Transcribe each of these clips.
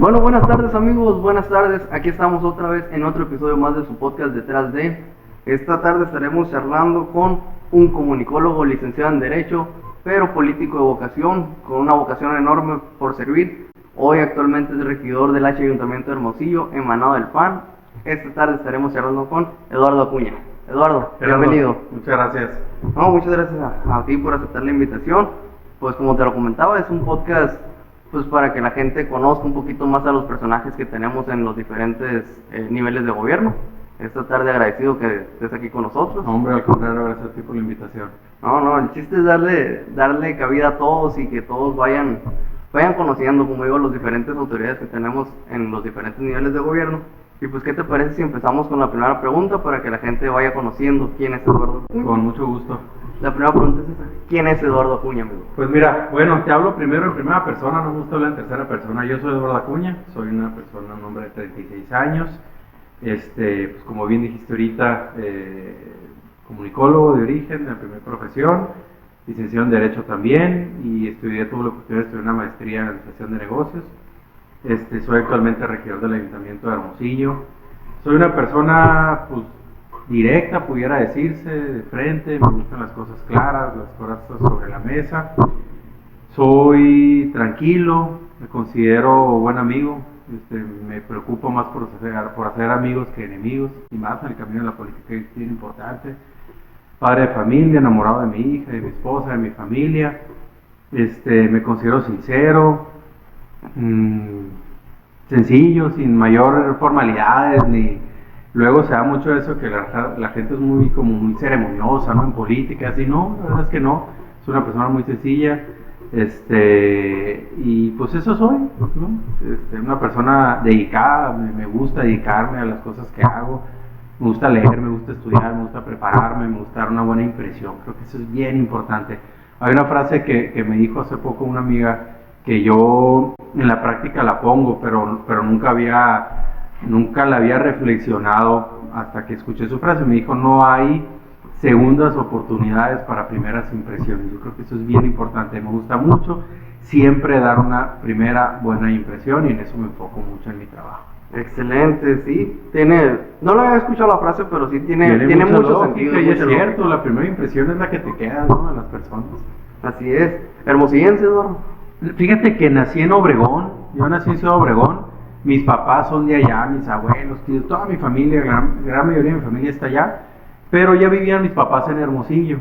Bueno, buenas tardes amigos, buenas tardes. Aquí estamos otra vez en otro episodio más de su podcast Detrás de. Esta tarde estaremos charlando con un comunicólogo licenciado en Derecho, pero político de vocación, con una vocación enorme por servir. Hoy actualmente es regidor del Ayuntamiento de Hermosillo, emanado del PAN. Esta tarde estaremos charlando con Eduardo Acuña. Eduardo, bienvenido. Muchas gracias. No, muchas gracias a ti por aceptar la invitación. Pues como te lo comentaba, es un podcast pues para que la gente conozca un poquito más a los personajes que tenemos en los diferentes niveles de gobierno. Esta tarde agradecido que estés aquí con nosotros. Hombre, al contrario, gracias a ti por la invitación. No, el chiste es darle cabida a todos y que todos vayan conociendo, como digo, las diferentes autoridades que tenemos en los diferentes niveles de gobierno. Y pues, ¿qué te parece si empezamos con la primera pregunta para que la gente vaya conociendo quién es Eduardo Acuña? Con mucho gusto. La primera pregunta es esa: ¿quién es Eduardo Acuña, amigo? Pues mira, bueno, te hablo primero en primera persona, no me gusta hablar en tercera persona. Yo soy Eduardo Acuña, soy una persona, un hombre de 36 años. Pues como bien dijiste ahorita, comunicólogo de origen, de primera profesión, licenciado en Derecho también, y tuve la oportunidad de estudiar una maestría en Administración de Negocios. Soy actualmente regidor del Ayuntamiento de Hermosillo. Soy una persona, pues, directa, pudiera decirse, de frente, me gustan las cosas claras, las cosas sobre la mesa. Soy tranquilo, me considero buen amigo, me preocupo más por hacer amigos que enemigos, y más en el camino de la política, que es bien importante. Padre de familia, enamorado de mi hija, de mi esposa, de mi familia. Me considero sincero, sencillo, sin mayor formalidades, luego se da mucho eso que la gente es muy ceremoniosa, ¿no? En política, así. No, la verdad es que no, soy una persona muy sencilla, y pues eso soy, ¿no? Una persona dedicada, me gusta dedicarme a las cosas que hago, me gusta leer, me gusta estudiar, me gusta prepararme, me gusta dar una buena impresión. Creo que eso es bien importante. Hay una frase que me dijo hace poco una amiga, que yo en la práctica la pongo, pero nunca la había reflexionado hasta que escuché su frase. Me dijo: no hay segundas oportunidades para primeras impresiones. Yo creo que eso es bien importante. Me gusta mucho siempre dar una primera buena impresión, y en eso me enfoco mucho en mi trabajo. Excelente, sí. No lo había escuchado la frase, pero sí tiene mucho sentido. Y es cierto, la primera impresión es la que te queda, ¿no?, de las personas. Así es. Hermosillense, Eduardo. Fíjate que nací en Obregón, yo nací en Ciudad Obregón, mis papás son de allá, mis abuelos, tíos, toda mi familia, gran mayoría de mi familia está allá, pero ya vivían mis papás en Hermosillo,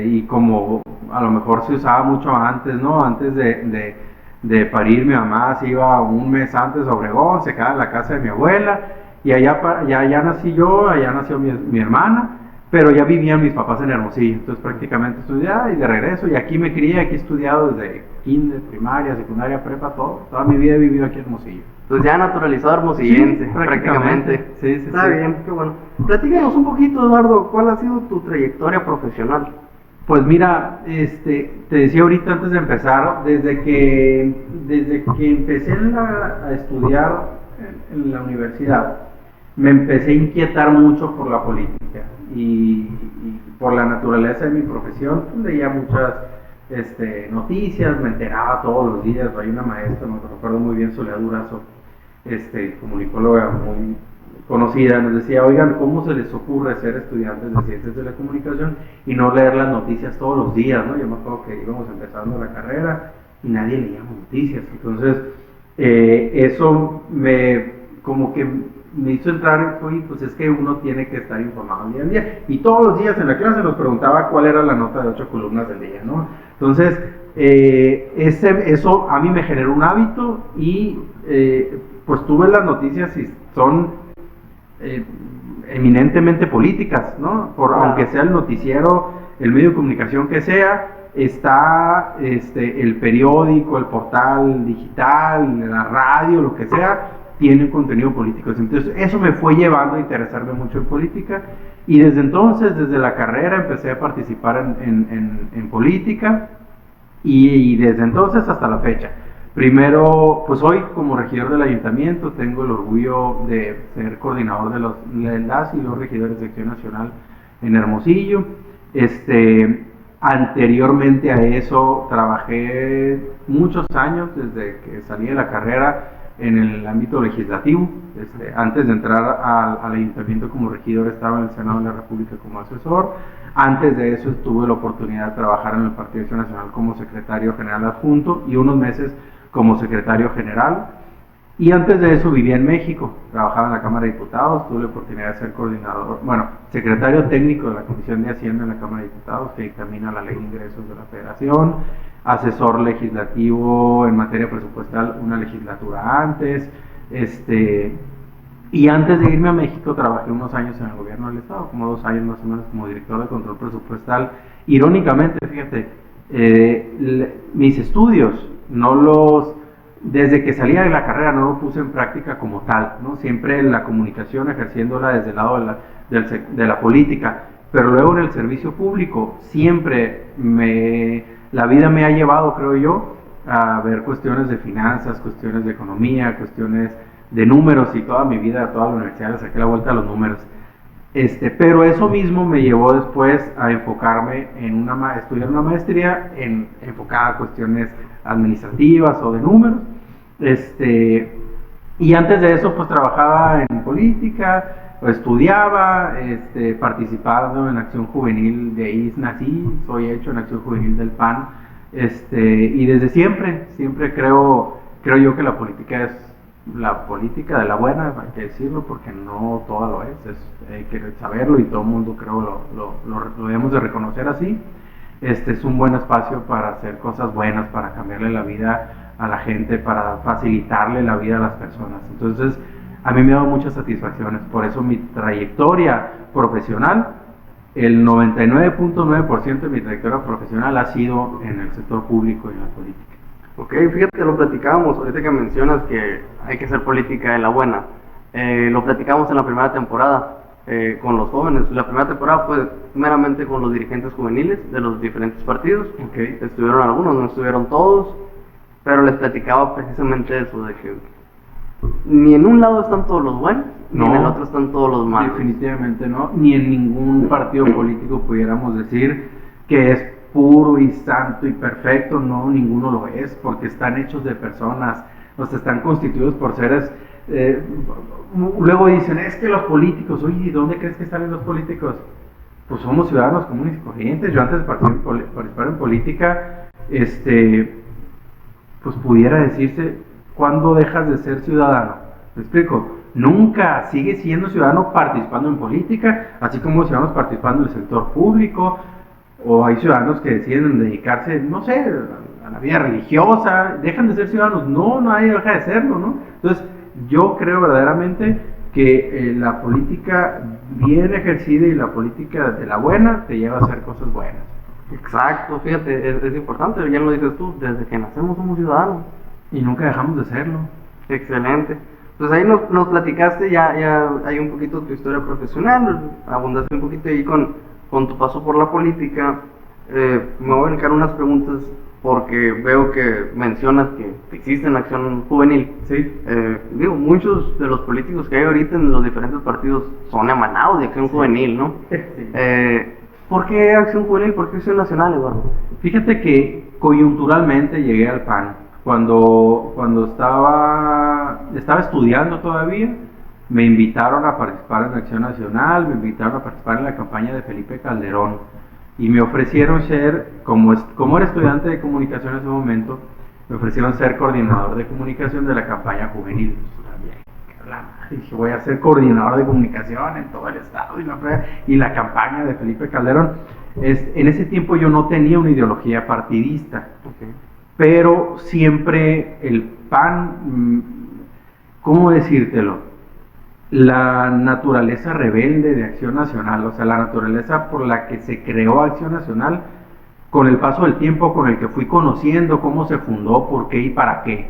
y como a lo mejor se usaba mucho antes, ¿no? Antes de parir, mi mamá se iba un mes antes a Obregón, se quedaba en la casa de mi abuela, y allá nací yo, allá nació mi hermana, pero ya vivían mis papás en Hermosillo. Entonces prácticamente estudiaba y de regreso, y aquí me crié, aquí he estudiado desde kinder, primaria, secundaria, prepa, toda mi vida he vivido aquí en Hermosillo. Pues ya naturalizado hermosillense, sí, prácticamente. Sí. Está bien, qué bueno. Platícanos un poquito, Eduardo, ¿cuál ha sido tu trayectoria profesional? Pues mira, te decía ahorita antes de empezar, desde que empecé a estudiar en la universidad, me empecé a inquietar mucho por la política y por la naturaleza de mi profesión. Pues leía muchas noticias, me enteraba todos los días. Hay una maestra, me recuerdo muy bien, Soledad Durazo, comunicóloga muy conocida, nos decía: oigan, ¿cómo se les ocurre ser estudiantes de ciencias de la comunicación y no leer las noticias todos los días, ¿no? Yo me acuerdo que íbamos empezando la carrera y nadie leía noticias. Entonces eso como que me hizo entrar en, pues es que uno tiene que estar informado día a día, y todos los días en la clase nos preguntaba cuál era la nota de 8 columnas del día, ¿no? Entonces eso a mí me generó un hábito, y pues tuve las noticias y son eminentemente políticas, ¿no? Aunque sea el noticiero, el medio de comunicación que sea, está el periódico, el portal digital, la radio, lo que sea, tiene un contenido político. Entonces eso me fue llevando a interesarme mucho en política, y desde entonces, desde la carrera, empecé a participar en política, y desde entonces hasta la fecha. Primero, pues hoy como regidor del ayuntamiento tengo el orgullo de ser coordinador de las y los regidores de Acción Nacional en Hermosillo. Anteriormente a eso trabajé muchos años, desde que salí de la carrera, en el ámbito legislativo. Antes de entrar al ayuntamiento como regidor estaba en el Senado de la República como asesor. Antes de eso tuve la oportunidad de trabajar en el Partido Acción Nacional como secretario general adjunto y unos meses como secretario general. Y antes de eso vivía en México, trabajaba en la Cámara de Diputados, tuve la oportunidad de ser coordinador, secretario técnico de la Comisión de Hacienda en la Cámara de Diputados, que dictamina la Ley de Ingresos de la Federación, asesor legislativo en materia presupuestal una legislatura antes, y antes de irme a México trabajé unos años en el gobierno del estado, como 2 años más o menos como director de control presupuestal. Irónicamente, fíjate, mis estudios desde que salía de la carrera no lo puse en práctica como tal, ¿no? Siempre la comunicación ejerciéndola desde el lado de la política, pero luego en el servicio público siempre la vida me ha llevado, creo yo, a ver cuestiones de finanzas, cuestiones de economía, cuestiones de números, y toda mi vida, toda la universidad le saqué la vuelta a los números. Pero eso mismo me llevó después a enfocarme en estudiar una maestría enfocada a cuestiones administrativas o de números. Y antes de eso pues trabajaba en política, estudiaba, participando en Acción Juvenil, de ahí nací, soy hecho en Acción Juvenil del PAN, y desde siempre creo yo que la política es la política de la buena, hay que decirlo, porque no toda lo es, hay que saberlo, y todo el mundo creo lo debemos de reconocer así. Es un buen espacio para hacer cosas buenas, para cambiarle la vida a la gente, para facilitarle la vida a las personas. Entonces, a mí me ha dado muchas satisfacciones, por eso mi trayectoria profesional, el 99.9% de mi trayectoria profesional ha sido en el sector público y en la política. Ok, fíjate, lo platicábamos ahorita que mencionas que hay que hacer política de la buena. Lo platicamos en la primera temporada con los jóvenes. La primera temporada fue meramente con los dirigentes juveniles de los diferentes partidos. Okay. Estuvieron algunos, no estuvieron todos, pero les platicaba precisamente eso, de que ni en un lado están todos los buenos, ni en el otro están todos los malos. Definitivamente no, ni en ningún partido político pudiéramos decir que es puro y santo y perfecto. No, ninguno lo es, porque están hechos de personas, están constituidos por seres. Luego dicen, es que los políticos, oye, ¿y dónde crees que salen los políticos? Pues somos ciudadanos comunes y corrientes. Yo antes de participar en política, pues pudiera decirse, ¿cuándo dejas de ser ciudadano? ¿Me explico? Nunca. Sigues siendo ciudadano participando en política, así como ciudadanos participando en el sector público, o hay ciudadanos que deciden dedicarse, no sé, a la vida religiosa, dejan de ser ciudadanos. No, nadie deja de serlo, ¿no? Entonces, yo creo verdaderamente que la política bien ejercida y la política de la buena te lleva a hacer cosas buenas. Exacto, fíjate, es importante, ya lo dices tú, desde que nacemos somos ciudadanos. Y nunca dejamos de serlo. Excelente. Pues ahí nos platicaste, ya hay un poquito tu historia profesional, abundaste un poquito ahí con tu paso por la política. Me voy a dedicar unas preguntas porque veo que mencionas que existe en Acción Juvenil. Sí. Muchos de los políticos que hay ahorita en los diferentes partidos son emanados de Acción Juvenil, ¿no? Sí. ¿Por qué Acción Juvenil? ¿Por qué Acción Nacional, Eduardo? Fíjate que coyunturalmente llegué al PAN. Cuando estaba estudiando todavía, me invitaron a participar en Acción Nacional, me invitaron a participar en la campaña de Felipe Calderón, y me ofrecieron ser, como era estudiante de comunicación en ese momento, me ofrecieron ser coordinador de comunicación de la campaña juvenil. Dije, voy a ser coordinador de comunicación en todo el estado y la campaña de Felipe Calderón. En ese tiempo yo no tenía una ideología partidista. Okay. Pero siempre el PAN, ¿cómo decírtelo? La naturaleza rebelde de Acción Nacional, la naturaleza por la que se creó Acción Nacional, con el paso del tiempo, con el que fui conociendo cómo se fundó, por qué y para qué,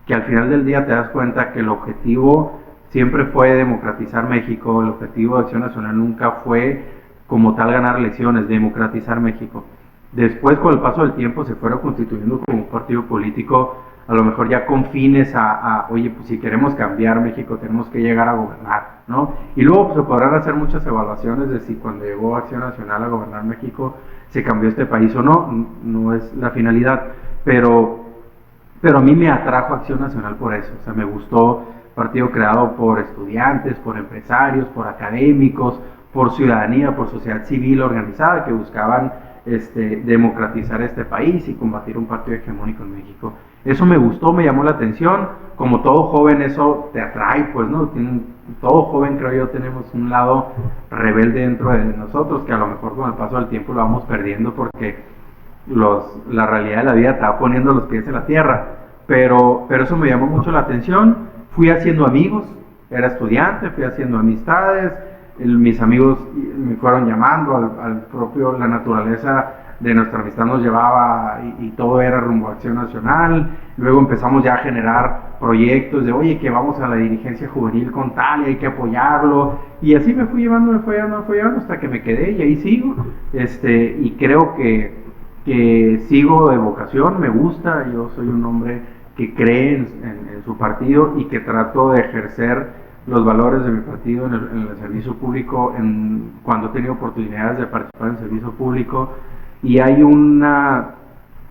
que al final del día te das cuenta que el objetivo siempre fue democratizar México. El objetivo de Acción Nacional nunca fue como tal ganar elecciones, democratizar México. Después, con el paso del tiempo, se fueron constituyendo como un partido político, a lo mejor ya con fines oye, pues si queremos cambiar México, tenemos que llegar a gobernar, ¿no? Y luego pues, se podrán hacer muchas evaluaciones de si cuando llegó Acción Nacional a gobernar México, se cambió este país o no. No es la finalidad, pero pero a mí me atrajo Acción Nacional por eso, o sea, me gustó, partido creado por estudiantes, por empresarios, por académicos, por ciudadanía, por sociedad civil organizada que buscaban democratizar este país y combatir un partido hegemónico en México. Eso me gustó, me llamó la atención. Como todo joven eso te atrae, pues, ¿no? Todo joven, creo yo, tenemos un lado rebelde dentro de nosotros que a lo mejor con el paso del tiempo lo vamos perdiendo porque la realidad de la vida te va poniendo los pies en la tierra. Pero eso me llamó mucho la atención. Fui haciendo amigos, era estudiante, fui haciendo amistades. Mis amigos me fueron llamando al propio, la naturaleza de nuestra amistad nos llevaba y todo era rumbo a Acción Nacional. Luego empezamos ya a generar proyectos de, oye, que vamos a la dirigencia juvenil con tal y hay que apoyarlo. Y así me fui llevando hasta que me quedé y ahí sigo. Y creo que sigo de vocación, me gusta, yo soy un hombre que cree en su partido y que trato de ejercer los valores de mi partido en el servicio público cuando he tenido oportunidades de participar en servicio público. Y hay una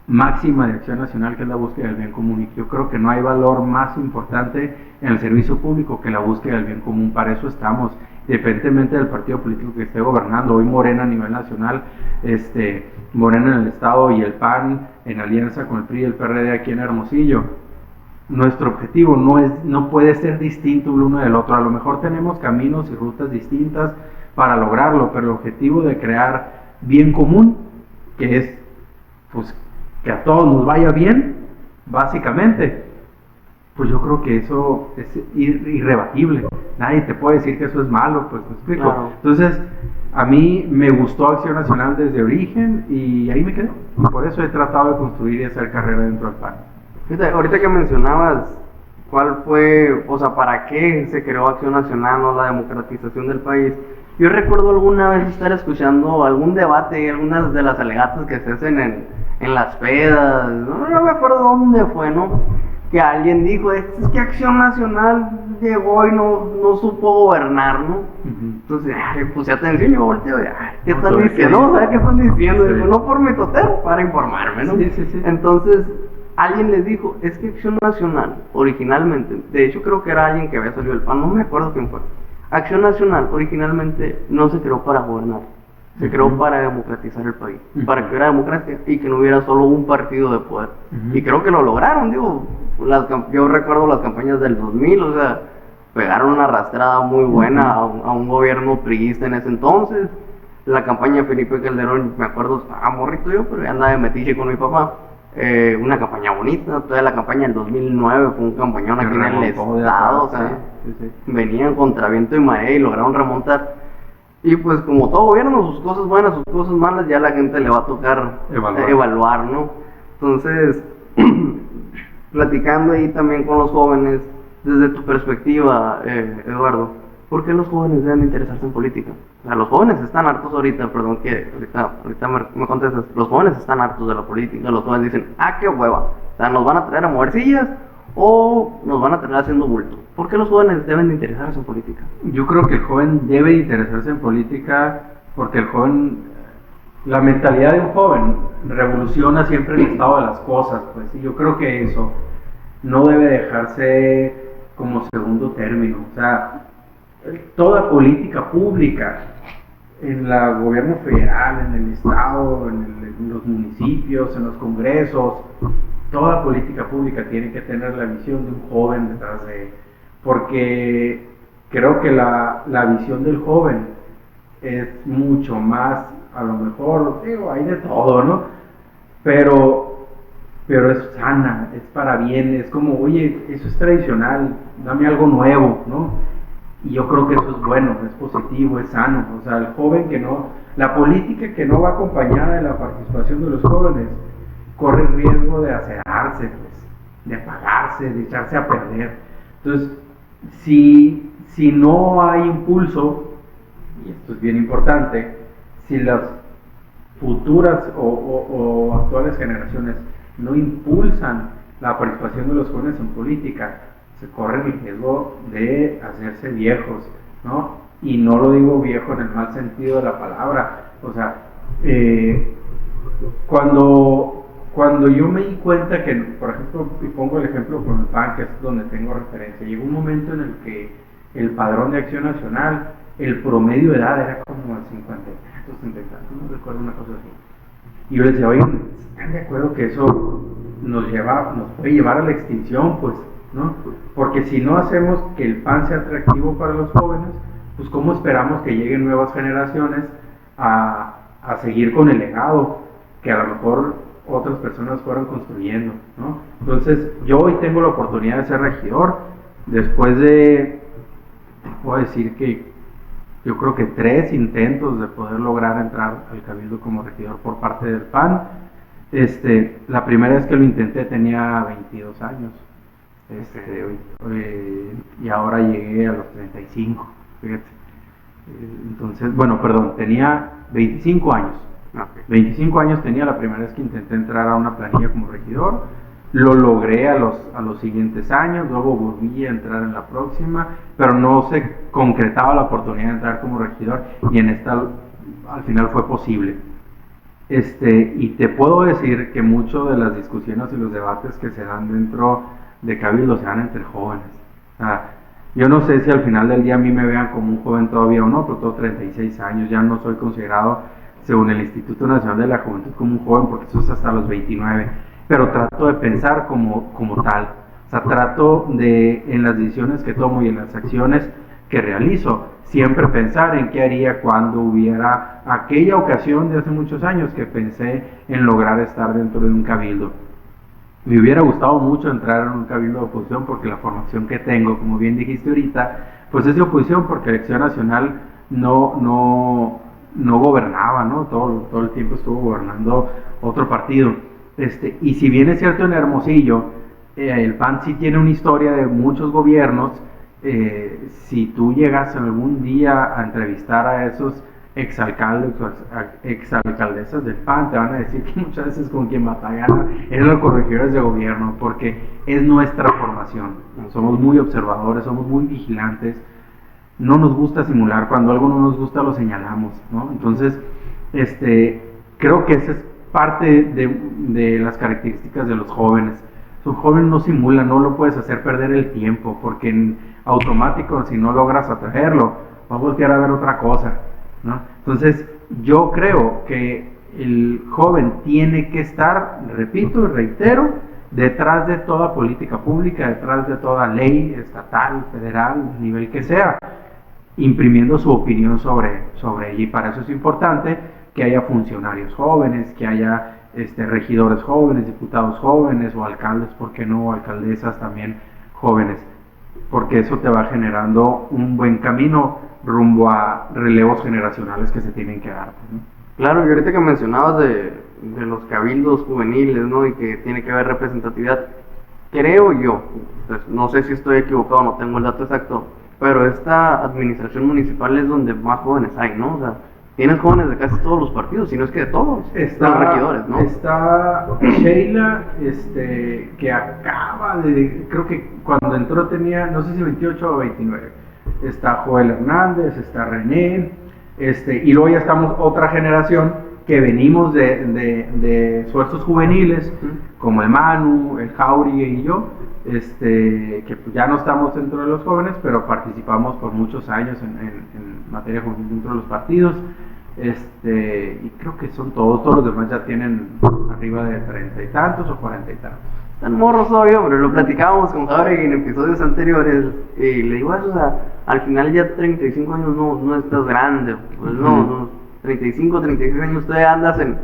máxima de Acción Nacional que es la búsqueda del bien común, y yo creo que no hay valor más importante en el servicio público que la búsqueda del bien común. Para eso estamos, independientemente del partido político que esté gobernando. Hoy Morena a nivel nacional, Morena en el estado y el PAN en alianza con el PRI y el PRD aquí en Hermosillo. Nuestro objetivo no puede ser distinto el uno del otro. A lo mejor tenemos caminos y rutas distintas para lograrlo, pero el objetivo de crear bien común, que es pues que a todos nos vaya bien, básicamente, pues yo creo que eso es irrebatible. Nadie te puede decir que eso es malo, pues me explico. Claro. Entonces, a mí me gustó Acción Nacional desde origen y ahí me quedé. Por eso he tratado de construir y hacer carrera dentro del PAN. Ahorita que mencionabas cuál fue, o sea, para qué se creó Acción Nacional o la democratización del país, yo recuerdo alguna vez estar escuchando algún debate y algunas de las alegatas que se hacen en las pedas, no me acuerdo dónde fue, ¿no? Que alguien dijo, es que Acción Nacional llegó y no supo gobernar, ¿no? Entonces, puse atención y yo volteo y, ¿qué están diciendo? ¿Sabes qué están diciendo? Sí. Digo, no por mi totero, para informarme, ¿no? Sí. Entonces, alguien les dijo, es que Acción Nacional, originalmente, de hecho creo que era alguien que había salido del PAN, no me acuerdo quién fue. Acción Nacional originalmente no se creó para gobernar, se creó para democratizar el país, para que hubiera democracia y que no hubiera solo un partido de poder. Y creo que lo lograron, digo, yo recuerdo las campañas del 2000, o sea, pegaron una arrastrada muy buena a un gobierno priista en ese entonces. La campaña de Felipe Calderón, me acuerdo, estaba morrito yo, pero ya andaba de metiche con mi papá. Una campaña bonita, toda la campaña del 2009 fue un campañón aquí en el estado, o sea, venían contra viento y marea y lograron remontar. Y pues como todo gobierno, sus cosas buenas, sus cosas malas, ya la gente le va a tocar evaluar, ¿no? Entonces, platicando ahí también con los jóvenes, desde tu perspectiva, Eduardo, ¿por qué los jóvenes deben interesarse en política? O sea, los jóvenes están hartos ahorita, perdón que ahorita me contestas, los jóvenes están hartos de la política, los jóvenes dicen, qué hueva, o sea, nos van a traer a mover sillas o nos van a traer haciendo bulto. ¿Por qué los jóvenes deben de interesarse en política? Yo creo que el joven debe interesarse en política porque el joven, la mentalidad de un joven revoluciona siempre el estado de las cosas, pues, y yo creo que eso no debe dejarse como segundo término. O sea, toda política pública en el gobierno federal, en el estado, en los municipios, en los congresos, toda política pública tiene que tener la visión de un joven detrás de él, porque creo que la visión del joven es mucho más, a lo mejor, digo, hay de todo, ¿no? Pero es sana, es para bien, es como, oye, eso es tradicional, dame algo nuevo, ¿no? Y yo creo que eso es bueno, es positivo, es sano. O sea, el joven la política que no va acompañada de la participación de los jóvenes, corre el riesgo de acerarse, pues, de apagarse, de echarse a perder. Entonces, si no hay impulso, y esto es bien importante, si las futuras o actuales generaciones no impulsan la participación de los jóvenes en política, se corre el riesgo de hacerse viejos, ¿no? Y no lo digo viejo en el mal sentido de la palabra, o sea, cuando cuando yo me di cuenta que, por ejemplo, y pongo el ejemplo con el PAN, que es donde tengo referencia, llegó un momento en el que el padrón de Acción Nacional, el promedio de edad era como de 50 y 60 y tantos, no recuerdo una cosa así. Y yo les decía, oigan, ¿están de acuerdo que eso nos puede llevar a la extinción? Pues, ¿no? Porque si no hacemos que el PAN sea atractivo para los jóvenes, pues ¿cómo esperamos que lleguen nuevas generaciones a seguir con el legado que a lo mejor otras personas fueron construyendo, ¿no? Entonces, yo hoy tengo la oportunidad de ser regidor, después de, te puedo decir que yo creo que 3 intentos de poder lograr entrar al Cabildo como regidor por parte del PAN. La primera vez que lo intenté tenía 22 años, y ahora llegué a los 35, fíjate. Entonces, bueno, perdón, tenía 25 años. 25 años tenía la primera vez que intenté entrar a una planilla como regidor. Lo logré a los siguientes años, luego volví a entrar en la próxima, pero no se concretaba la oportunidad de entrar como regidor, y en esta al final fue posible. Y te puedo decir que mucho de las discusiones y los debates que se dan dentro de Cabildo se dan entre jóvenes. O sea, yo no sé si al final del día a mí me vean como un joven todavía o no, pero tengo 36 años, ya no soy considerado, según el Instituto Nacional de la Juventud, como un joven, porque eso es hasta los 29, pero trato de pensar como tal. O sea, trato de, en las decisiones que tomo y en las acciones que realizo, siempre pensar en qué haría cuando hubiera aquella ocasión de hace muchos años que pensé en lograr estar dentro de un cabildo. Me hubiera gustado mucho entrar en un cabildo de oposición, porque la formación que tengo, como bien dijiste ahorita, pues es de oposición, porque Acción Nacional no gobernaba, ¿no? Todo el tiempo estuvo gobernando otro partido. Y si bien es cierto, en Hermosillo, el PAN sí tiene una historia de muchos gobiernos. Si tú llegas algún día a entrevistar a esos exalcaldes o exalcaldesas del PAN, te van a decir que muchas veces con quien batallaron eran los corregidores de gobierno, porque es nuestra formación. Somos muy observadores, somos muy vigilantes, no nos gusta simular, cuando algo no nos gusta lo señalamos, ¿no? Entonces, creo que esa es parte de las características de los jóvenes. Un joven no simula, no lo puedes hacer perder el tiempo, porque en automático, si no logras atraerlo, va a voltear a ver otra cosa, ¿no? Entonces, yo creo que el joven tiene que estar, repito y reitero, detrás de toda política pública, detrás de toda ley estatal, federal, nivel que sea, imprimiendo su opinión sobre ella. Y para eso es importante que haya funcionarios jóvenes, que haya regidores jóvenes, diputados jóvenes, o alcaldes, ¿por qué no? Alcaldesas también jóvenes, porque eso te va generando un buen camino rumbo a relevos generacionales que se tienen que dar, ¿no? Claro, y ahorita que mencionabas de los cabildos juveniles, ¿no? Y que tiene que haber representatividad, creo yo, pues, no sé si estoy equivocado, no tengo el dato exacto, pero esta administración municipal es donde más jóvenes hay, ¿no? O sea, tienes jóvenes de casi todos los partidos, si no es que de todos los regidores, ¿no? Está Sheila, que acaba de, creo que cuando entró tenía, no sé si 28 o 29. Está Joel Hernández, está René, y luego ya estamos otra generación que venimos de esfuerzos juveniles, como el Manu, el Jauregui y yo, que pues ya no estamos dentro de los jóvenes, pero participamos por muchos años en materia juvenil dentro de los partidos. Y creo que son todos los demás ya tienen arriba de 30 y tantos o 40 y tantos. Están morros todavía, pero lo platicábamos con Jauregui en episodios anteriores, y le digo eso, o sea, al final ya 35 años no estás grande, pues no, 35, 36 años todavía andas en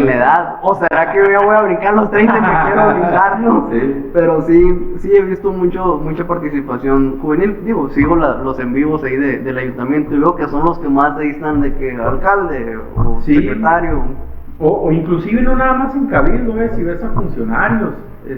la edad, o será que yo voy a brincar los 30 y me quiero brincar, ¿no? Sí. Pero sí he visto mucha participación juvenil, digo, sigo los en vivos ahí del ayuntamiento y veo que son los que más ahí están, de que alcalde o secretario. O inclusive no nada más en cabildo, si ves a funcionarios, no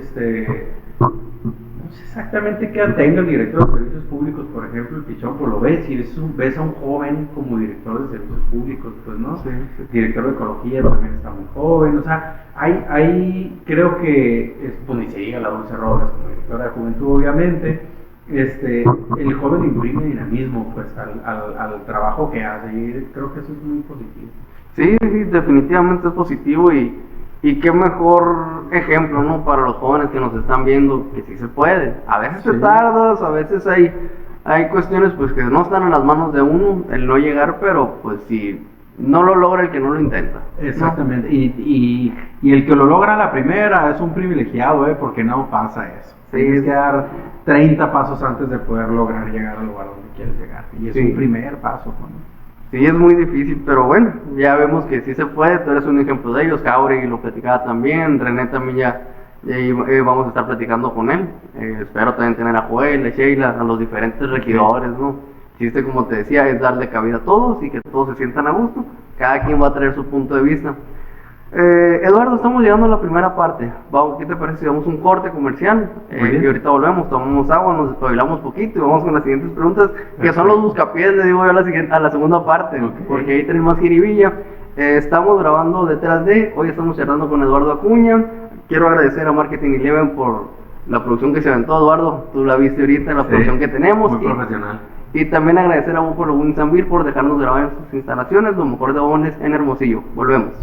sé exactamente qué edad tenga el director de servicios públicos, por ejemplo, el Pichón, pues lo ves, y ves a un joven como director de servicios públicos, pues no, sí. Director de ecología también está muy joven, o sea, hay creo que, pues ni se diga la Dulce Robles como directora de juventud, obviamente, el joven imprime dinamismo, pues, al trabajo que hace, y creo que eso es muy positivo. Sí, definitivamente es positivo, y Y qué mejor ejemplo, ¿no? Para los jóvenes que nos están viendo, que sí se puede. A veces te tardas, a veces hay cuestiones pues que no están en las manos de uno, el no llegar, pero pues si no lo logra el que no lo intenta. Exactamente, ¿no? Y el que lo logra a la primera es un privilegiado, porque no pasa eso. Sí. Tienes que dar 30 pasos antes de poder lograr llegar al lugar donde quieres llegar. Y es un primer paso, ¿no? Sí, es muy difícil, pero bueno, ya vemos que sí se puede. Tú eres un ejemplo de ellos. Jauregui lo platicaba también, René también ya vamos a estar platicando con él. Espero también tener a Joel, a Sheila, a los diferentes regidores, ¿no? El chiste, como te decía, es darle cabida a todos y que todos se sientan a gusto. Cada quien va a traer su punto de vista. Eduardo, estamos llegando a la primera parte. Vamos, ¿qué te parece si damos un corte comercial? Y ahorita volvemos, tomamos agua, nos despabilamos poquito y vamos con las siguientes preguntas, que son los buscapiés, le digo yo a la segunda parte, porque ahí tenemos más jiribilla. Estamos grabando detrás de, hoy estamos charlando con Eduardo Acuña. Quiero agradecer a Marketing Eleven por la producción que se aventó, Eduardo. Tú la viste ahorita, la producción que tenemos. Muy profesional. Y también agradecer a Buffalo Wings & Beer por dejarnos grabar en sus instalaciones, lo mejor de Bones en Hermosillo. Volvemos.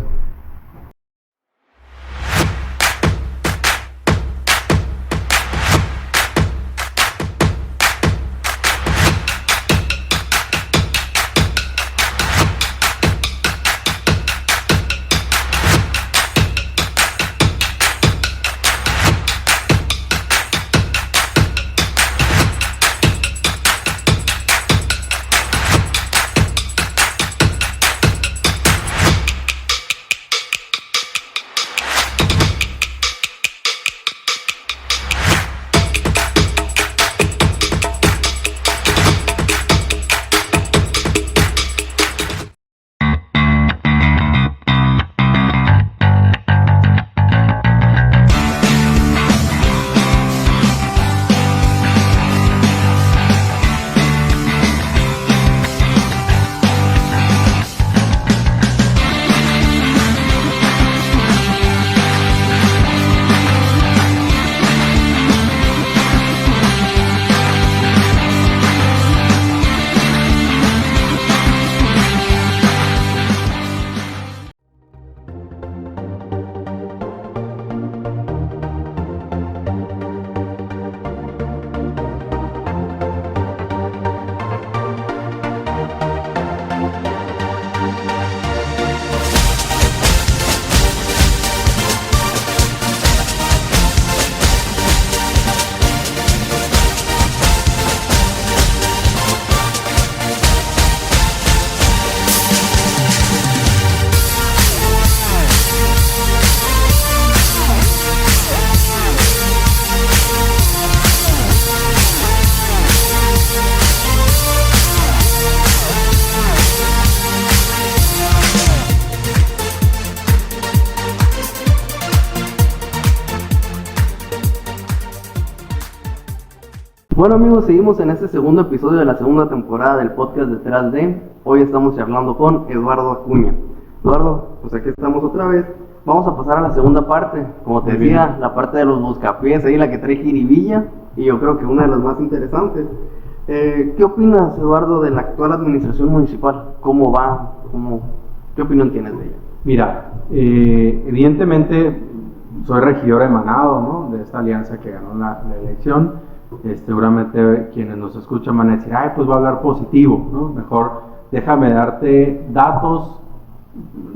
Bueno amigos, seguimos en este segundo episodio de la segunda temporada del podcast Detrás de. Hoy estamos charlando con Eduardo Acuña. Eduardo, pues aquí estamos otra vez. Vamos a pasar a la segunda parte. Como te decía, la parte de los buscapiés, ahí la que trae jiribilla, y yo creo que una de las más interesantes. ¿Qué opinas, Eduardo, de la actual administración municipal? ¿Cómo va? ¿Qué opinión tienes de ella? Mira, evidentemente soy regidor emanado, ¿no?, de esta alianza que ganó la elección. Seguramente quienes nos escuchan van a decir, ay, pues va a hablar positivo, ¿no? Mejor déjame darte datos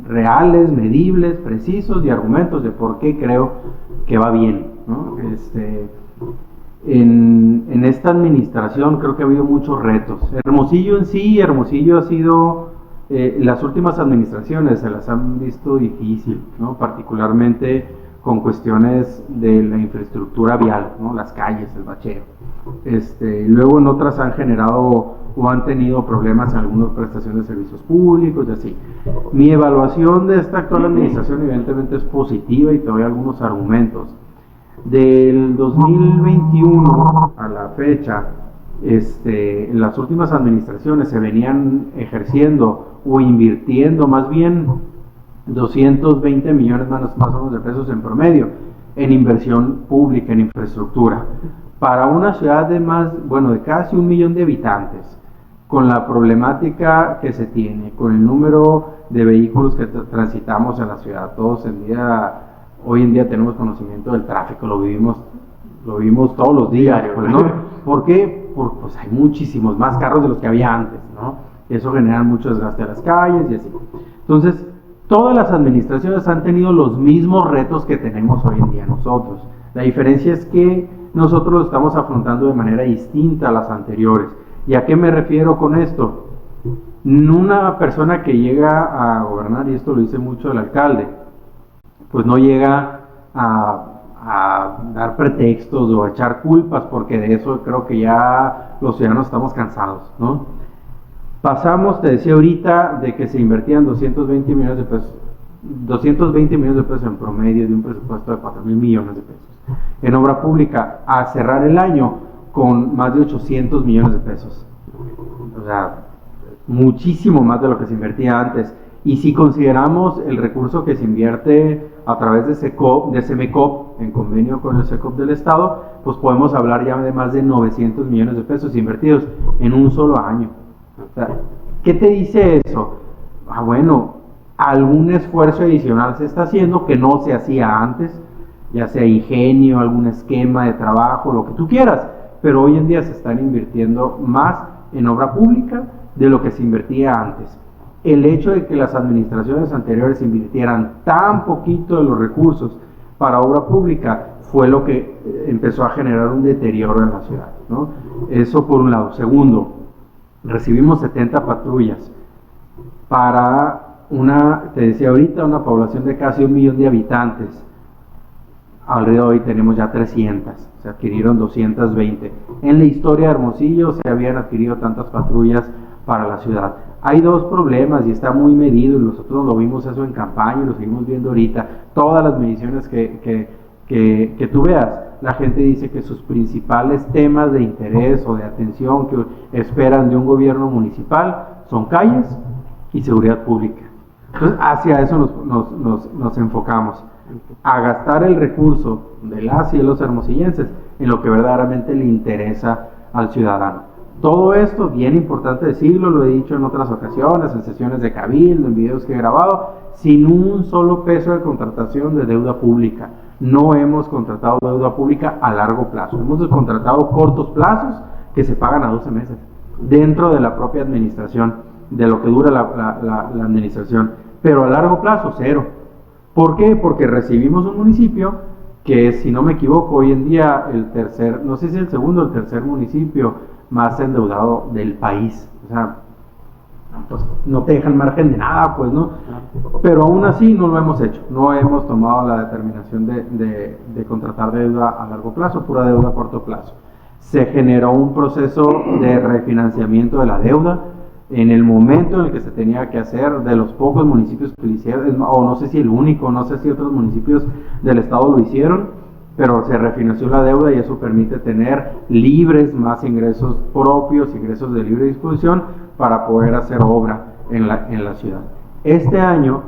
reales, medibles, precisos y argumentos de por qué creo que va bien, ¿no? En esta administración creo que ha habido muchos retos. Hermosillo en sí, Hermosillo ha sido, las últimas administraciones se las han visto difícil, ¿no? Particularmente con cuestiones de la infraestructura vial, ¿no?, las calles, el bacheo. Luego en otras han generado o han tenido problemas en algunas prestaciones de servicios públicos y así. Mi evaluación de esta actual administración evidentemente es positiva y te doy algunos argumentos. Del 2021 a la fecha, en las últimas administraciones se venían ejerciendo o invirtiendo más bien 220 millones más o menos de pesos en promedio en inversión pública, en infraestructura, para una ciudad de de casi 1 millón de habitantes, con la problemática que se tiene, con el número de vehículos que transitamos en la ciudad, todos en día hoy en día tenemos conocimiento del tráfico, lo vivimos todos los días, pues, ¿no? ¿Por qué? Porque pues, hay muchísimos más carros de los que había antes, ¿no? Eso genera mucho desgaste a las calles y así. Entonces, todas las administraciones han tenido los mismos retos que tenemos hoy en día nosotros. La diferencia es que nosotros lo estamos afrontando de manera distinta a las anteriores. ¿Y a qué me refiero con esto? Una persona que llega a gobernar, y esto lo dice mucho el alcalde, pues no llega a dar pretextos o a echar culpas, porque de eso creo que ya los ciudadanos estamos cansados, ¿no? Pasamos, te decía ahorita, de que se invertían 220 millones de pesos en promedio de un presupuesto de 4,000 millones de pesos en obra pública, a cerrar el año con más de 800 millones de pesos. O sea, muchísimo más de lo que se invertía antes. Y si consideramos el recurso que se invierte a través de SEMECOP, en convenio con el SECOP del Estado, pues podemos hablar ya de más de 900 millones de pesos invertidos en un solo año. O sea, ¿qué te dice eso? Bueno, algún esfuerzo adicional se está haciendo que no se hacía antes, ya sea ingenio, algún esquema de trabajo, lo que tú quieras, pero hoy en día se están invirtiendo más en obra pública de lo que se invertía antes. El hecho de que las administraciones anteriores invirtieran tan poquito de los recursos para obra pública fue lo que empezó a generar un deterioro en la ciudad, ¿no? Eso por un lado. Segundo, recibimos 70 patrullas para te decía ahorita, una población de casi 1 millón de habitantes. Al día de hoy tenemos ya 300, se adquirieron 220. En la historia de Hermosillo se habían adquirido tantas patrullas para la ciudad. Hay dos problemas y está muy medido, y nosotros lo vimos eso en campaña y lo seguimos viendo ahorita. Todas las mediciones que tú veas, la gente dice que sus principales temas de interés o de atención que esperan de un gobierno municipal son calles y seguridad pública. Entonces, hacia eso nos enfocamos, a gastar el recurso de las y de los hermosillenses en lo que verdaderamente le interesa al ciudadano. Todo esto, bien importante decirlo, lo he dicho en otras ocasiones, en sesiones de cabildo, en videos que he grabado, sin un solo peso de contratación de deuda pública. No hemos contratado deuda pública a largo plazo, hemos contratado cortos plazos que se pagan a 12 meses, dentro de la propia administración, de lo que dura la administración, pero a largo plazo, cero. ¿Por qué? Porque recibimos un municipio que es, si no me equivoco, hoy en día el tercer, no sé si el segundo o el tercer municipio más endeudado del país. O sea, pues no te dejan margen de nada, pues, ¿no? Pero aún así no lo hemos hecho, no hemos tomado la determinación de contratar deuda a largo plazo, pura deuda a corto plazo. Se generó un proceso de refinanciamiento de la deuda en el momento en el que se tenía que hacer, de los pocos municipios que lo hicieron, o no sé si el único, no sé si otros municipios del estado lo hicieron, pero se refinanció la deuda y eso permite tener libres más ingresos propios, ingresos de libre disposición para poder hacer obra en la ciudad. Este año,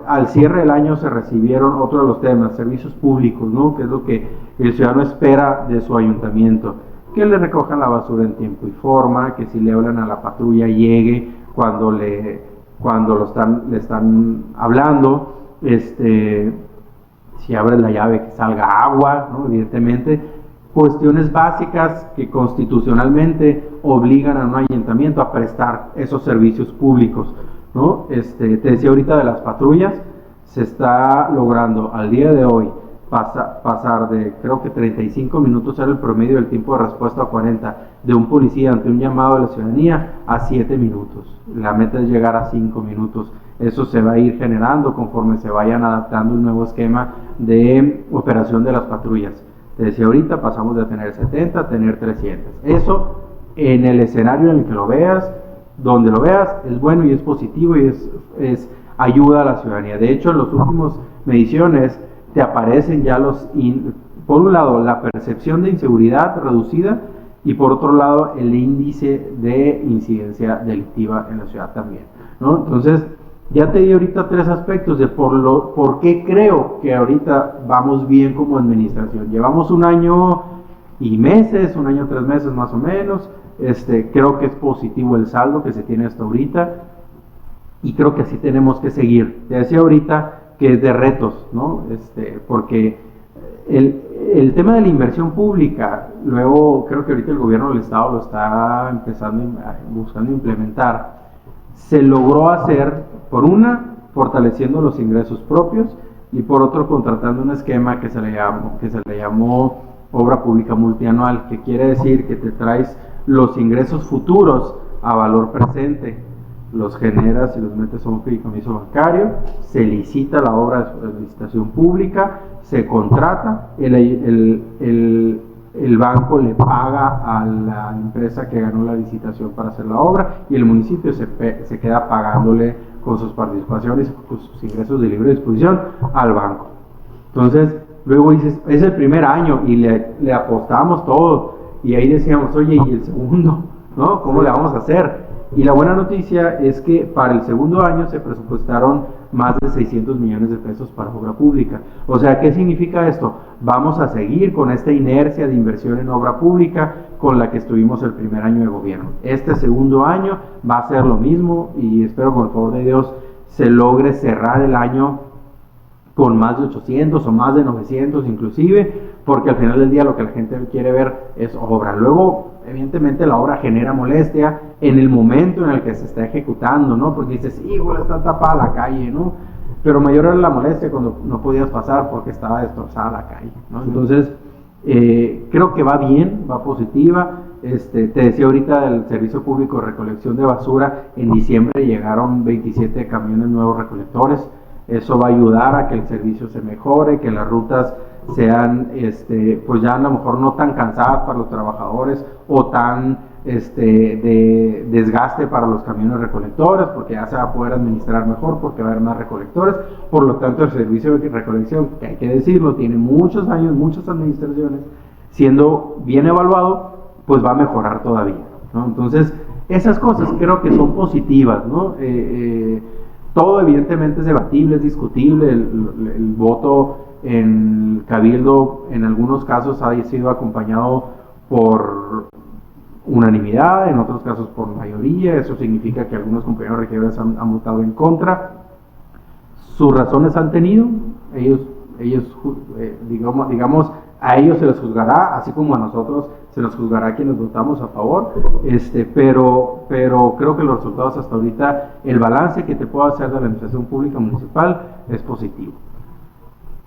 al cierre del año se recibieron otro de los temas, servicios públicos, ¿no? Que es lo que el ciudadano espera de su ayuntamiento, que le recojan la basura en tiempo y forma, que si le hablan a la patrulla llegue cuando le están hablando, si abres la llave que salga agua, ¿no? Evidentemente, cuestiones básicas que constitucionalmente obligan a un ayuntamiento a prestar esos servicios públicos, ¿no? Te decía ahorita de las patrullas, se está logrando al día de hoy pasar de, creo que 35 minutos era el promedio del tiempo de respuesta, a 40 de un policía ante un llamado de la ciudadanía, a 7 minutos. La meta es llegar a 5 minutos. Eso se va a ir generando conforme se vayan adaptando el nuevo esquema de operación de las patrullas. Te decía ahorita, pasamos de tener 70 a tener 300. Eso, en el escenario en el que lo veas, donde lo veas, es bueno y es positivo y es ayuda a la ciudadanía. De hecho, en las últimas mediciones te aparecen ya por un lado, la percepción de inseguridad reducida, y por otro lado, el índice de incidencia delictiva en la ciudad también, ¿no? Entonces, ya te di ahorita 3 aspectos de por qué creo que ahorita vamos bien como administración. Llevamos 1 año y meses, 1 año 3 meses más o menos. Creo que es positivo el saldo que se tiene hasta ahorita y creo que así tenemos que seguir. Te decía ahorita que es de retos, ¿no? Porque el tema de la inversión pública, luego creo que ahorita el gobierno del estado lo está buscando implementar, se logró hacer, por una, fortaleciendo los ingresos propios, y por otro, contratando un esquema que se le llamó obra pública multianual, que quiere decir que te traes los ingresos futuros a valor presente, los generas y los metes a un fideicomiso bancario, se licita la obra de licitación pública, se contrata, el banco le paga a la empresa que ganó la licitación para hacer la obra, y el municipio se queda pagándole con sus participaciones y con sus ingresos de libre disposición al banco. Entonces, luego dices, es el primer año y le apostamos todo, y ahí decíamos, oye, ¿y el segundo? ¿No? ¿Cómo le vamos a hacer? Y la buena noticia es que para el segundo año se presupuestaron más de 600 millones de pesos para obra pública. O sea, ¿qué significa esto? Vamos a seguir con esta inercia de inversión en obra pública con la que estuvimos el primer año de gobierno. Este segundo año va a ser lo mismo, y espero con el favor de Dios se logre cerrar el año con más de 800 o más de 900 inclusive, porque al final del día lo que la gente quiere ver es obra. Luego, evidentemente, la obra genera molestia en el momento en el que se está ejecutando, ¿no? Porque dices, igual está tapada la calle, ¿no? Pero mayor era la molestia cuando no podías pasar porque estaba destrozada la calle, ¿no? Entonces, creo que va bien, va positiva. Te decía ahorita del servicio público de recolección de basura, en diciembre llegaron 27 camiones nuevos recolectores. Eso va a ayudar a que el servicio se mejore, que las rutas sean, pues ya a lo mejor no tan cansadas para los trabajadores o tan de desgaste para los camiones recolectores, porque ya se va a poder administrar mejor, porque va a haber más recolectores. Por lo tanto, el servicio de recolección, que hay que decirlo, tiene muchos años, muchas administraciones, siendo bien evaluado, pues va a mejorar todavía, ¿no? Entonces, esas cosas creo que son positivas, ¿no? Todo evidentemente es debatible, es discutible. El voto en Cabildo en algunos casos ha sido acompañado por unanimidad, en otros casos por mayoría. Eso significa que algunos compañeros regidores han votado en contra. Sus razones han tenido, ellos digamos, a ellos se les juzgará, así como a nosotros se nos juzgará quienes votamos a favor, pero creo que los resultados hasta ahorita, el balance que te puedo hacer de la administración pública municipal es positivo.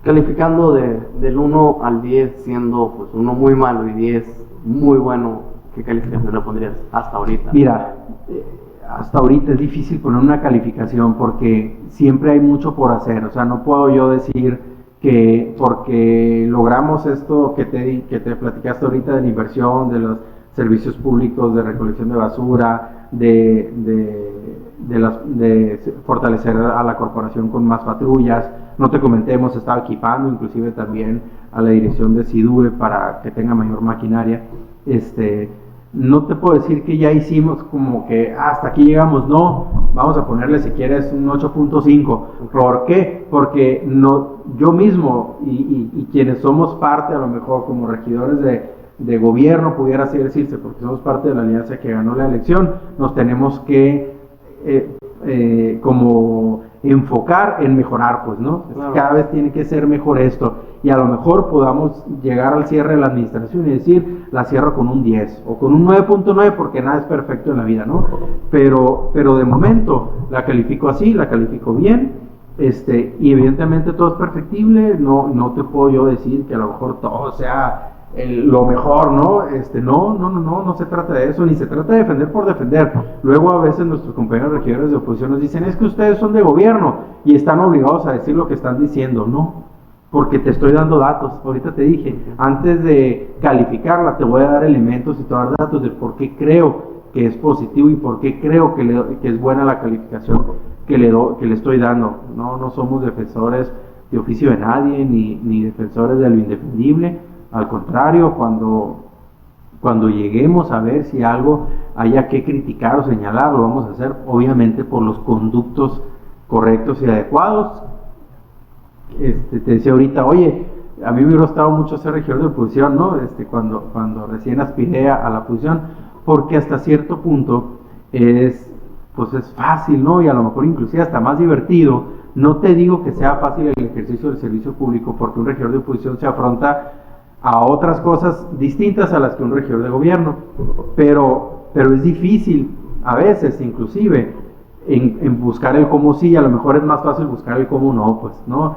Calificando del 1 al 10, siendo pues 1 muy malo y 10 muy bueno, ¿qué calificación le pondrías hasta ahorita? Mira, hasta ahorita es difícil poner una calificación porque siempre hay mucho por hacer. O sea, no puedo yo decir que porque logramos esto que te platicaste ahorita de la inversión, de los servicios públicos de recolección de basura, de fortalecer a la corporación con más patrullas. No te comenté, hemos estado equipando inclusive también a la dirección de SIDUE para que tenga mayor maquinaria. No te puedo decir que ya hicimos como que hasta aquí llegamos, no, vamos a ponerle si quieres un 8.5. ¿Por qué? Porque yo mismo y quienes somos parte, a lo mejor como regidores de gobierno, pudiera así decirse, porque somos parte de la alianza que ganó la elección, nos tenemos que como enfocar en mejorar, pues, ¿no? Claro. Cada vez tiene que ser mejor esto, y a lo mejor podamos llegar al cierre de la administración y decir, la cierro con un 10 o con un 9.9, porque nada es perfecto en la vida, ¿no? Pero de momento la califico así, la califico bien, y evidentemente todo es perfectible. No te puedo yo decir que a lo mejor todo sea lo mejor, ¿no? No se trata de eso, ni se trata de defender por defender. Luego a veces nuestros compañeros regidores de oposición nos dicen, es que ustedes son de gobierno y están obligados a decir lo que están diciendo. No, porque te estoy dando datos. Ahorita te dije, antes de calificarla te voy a dar elementos y te voy a dar datos de por qué creo que es positivo y por qué creo que es buena la calificación que le estoy dando. No somos defensores de oficio de nadie, ni defensores de lo indefendible. Al contrario, cuando lleguemos a ver si algo haya que criticar o señalar, lo vamos a hacer obviamente por los conductos correctos y adecuados. Te decía ahorita, oye, a mí me hubiera gustado mucho ser regidor de oposición, ¿no? Cuando recién aspiré a la posición, porque hasta cierto punto es fácil, ¿no? Y a lo mejor inclusive hasta más divertido No te digo que sea fácil el ejercicio del servicio público, porque un regidor de oposición se afronta a otras cosas distintas a las que un regidor de gobierno, pero es difícil a veces, inclusive, en buscar el cómo sí. A lo mejor es más fácil buscar el cómo no, pues, ¿no?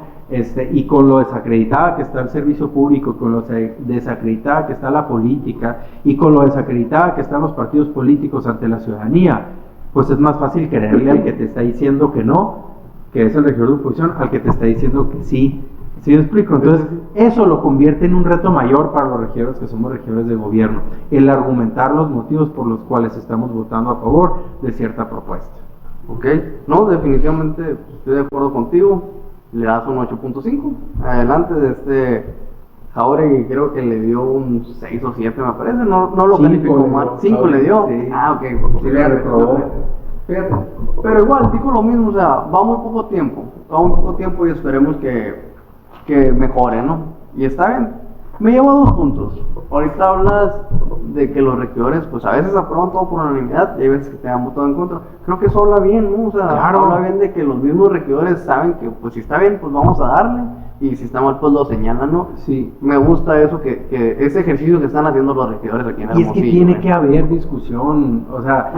Y con lo desacreditada que está el servicio público, con lo desacreditada que está la política, y con lo desacreditada que están los partidos políticos ante la ciudadanía, pues es más fácil creerle al que te está diciendo que no, que es el regidor de oposición, al que te está diciendo que sí. ¿Sí me explico? Entonces, eso lo convierte en un reto mayor para los regidores que somos regidores de gobierno, el argumentar los motivos por los cuales estamos votando a favor de cierta propuesta. Ok, no, definitivamente estoy de acuerdo contigo, le das un 8.5. Adelante de Jauregui, creo que le dio un 6 o 7, me parece, no lo calificó mal. 5 le dio. Sí. Ok, sí, le reprobó. Fíjate, pero igual digo lo mismo, o sea, va muy poco tiempo y esperemos que mejore, ¿no? Y está bien. Me llevo a 2 puntos. Ahorita hablas de que los regidores, pues a veces aprueban todo por unanimidad y hay veces que te han votado en contra. Creo que eso habla bien, ¿no? O sea, claro, habla bien de que los mismos regidores saben que, pues si está bien, pues vamos a darle, y si está mal, pues lo señalan, ¿no? Sí. Me gusta eso, que ese ejercicio que están haciendo los regidores aquí en Hermosillo. Y es que tiene que haber discusión, o sea,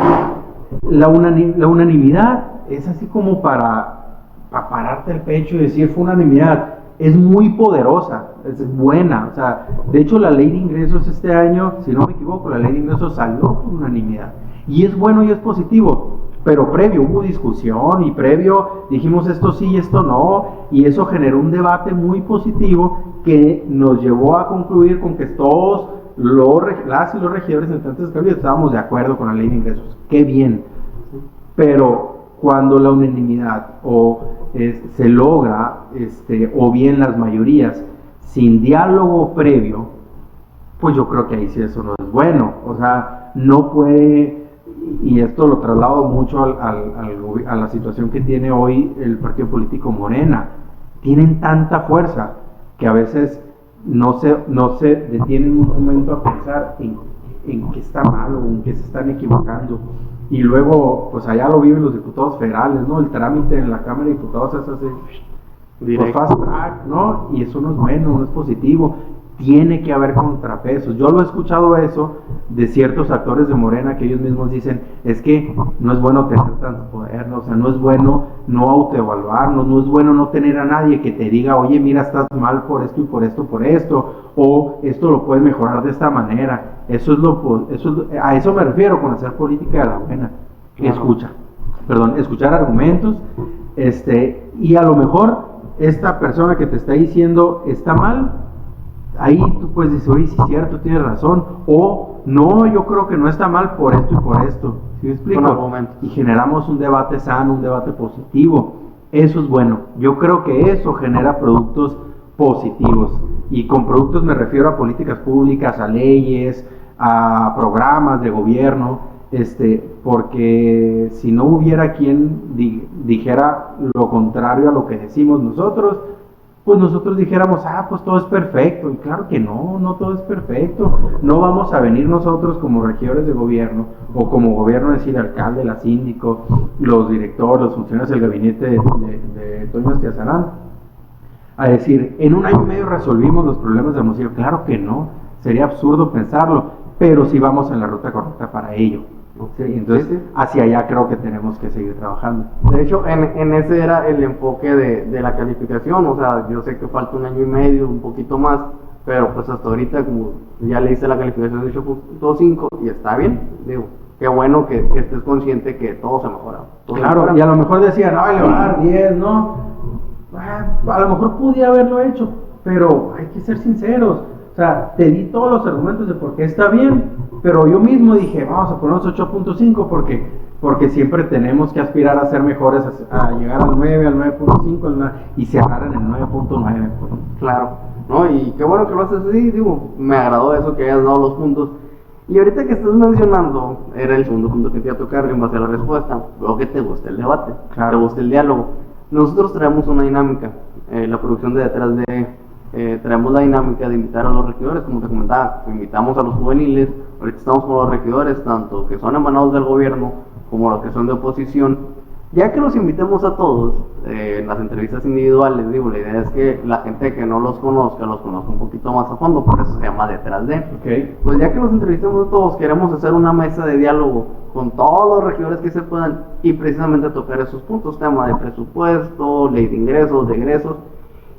la unanimidad es así como para pararte el pecho y decir fue unanimidad. Es muy poderosa, es buena. O sea, de hecho la ley de ingresos este año, si no me equivoco, la ley de ingresos salió por unanimidad. Y es bueno y es positivo, pero previo hubo discusión y previo dijimos esto sí y esto no, y eso generó un debate muy positivo que nos llevó a concluir con que todos las y los regidores en tantas alcaldías estábamos de acuerdo con la ley de ingresos. ¡Qué bien! Pero cuando la unanimidad se logra, o bien las mayorías, sin diálogo previo, pues yo creo que ahí sí eso no es bueno. O sea, no puede, y esto lo traslado mucho a la situación que tiene hoy el partido político Morena. Tienen tanta fuerza que a veces no se detienen un momento a pensar en qué está mal o en qué se están equivocando. Y luego, pues allá lo viven los diputados federales, ¿no? El trámite en la Cámara de Diputados es así, por fast track, ¿no? Y eso no es bueno, no es positivo. Tiene que haber contrapesos. Yo lo he escuchado eso de ciertos actores de Morena que ellos mismos dicen, es que no es bueno tener tanto poder, ¿no? O sea, no es bueno no autoevaluarnos, no es bueno no tener a nadie que te diga, oye, mira, estás mal por esto y por esto, o esto lo puedes mejorar de esta manera. A eso me refiero con hacer política de la buena. Escuchar argumentos, y a lo mejor esta persona que te está diciendo está mal, ahí tú puedes decir, oye, sí es cierto, tienes razón, o no, yo creo que no está mal por esto y por esto. ¿Sí me explico? Y generamos un debate sano, un debate positivo. Eso es bueno. Yo creo que eso genera productos positivos. Y con productos me refiero a políticas públicas, a leyes, a programas de gobierno, porque si no hubiera quien dijera lo contrario a lo que decimos nosotros, pues nosotros dijéramos, pues todo es perfecto. Y claro que no todo es perfecto. No vamos a venir nosotros como regidores de gobierno o como gobierno, decir, alcalde, la síndico, los directores, los funcionarios del gabinete de Toño Estiazarán, a decir, en un año y medio resolvimos los problemas de Hermosillo. Claro que no, sería absurdo pensarlo, pero sí vamos en la ruta correcta para ello. ¿Sí? Entonces, hacia allá creo que tenemos que seguir trabajando. De hecho, en ese era el enfoque de la calificación. O sea, yo sé que falta un año y medio, un poquito más, pero pues hasta ahorita, como ya le hice la calificación de 8.5 y está bien, digo, qué bueno que estés consciente que todo se mejora. Claro, y a lo mejor decían, no, le va a dar 10, ¿no? A lo mejor pude haberlo hecho, pero hay que ser sinceros. O sea, te di todos los argumentos de por qué está bien, pero yo mismo dije, vamos a ponernos 8.5 porque siempre tenemos que aspirar a ser mejores, a llegar al 9, al 9.5 y cerrar en el 9.9. Claro, ¿no? Y qué bueno que lo haces así, digo, me agradó eso que hayas dado los puntos. Y ahorita que estás mencionando, era el segundo punto que te iba a tocar en base a la respuesta, veo que te gusta el debate, te gusta el diálogo. Nosotros traemos una dinámica, la producción de detrás de... traemos la dinámica de invitar a los regidores, como te comentaba, invitamos a los juveniles, ahorita estamos con los regidores, tanto que son emanados del gobierno como los que son de oposición, Ya que los invitemos a todos en las entrevistas individuales, digo, la idea es que la gente que no los conozca un poquito más a fondo, por eso se llama Detrás de. Ok. Pues ya que los entrevistemos a todos, queremos hacer una mesa de diálogo con todos los regidores que se puedan y precisamente tocar esos puntos, tema de presupuesto, ley de ingresos, de egresos,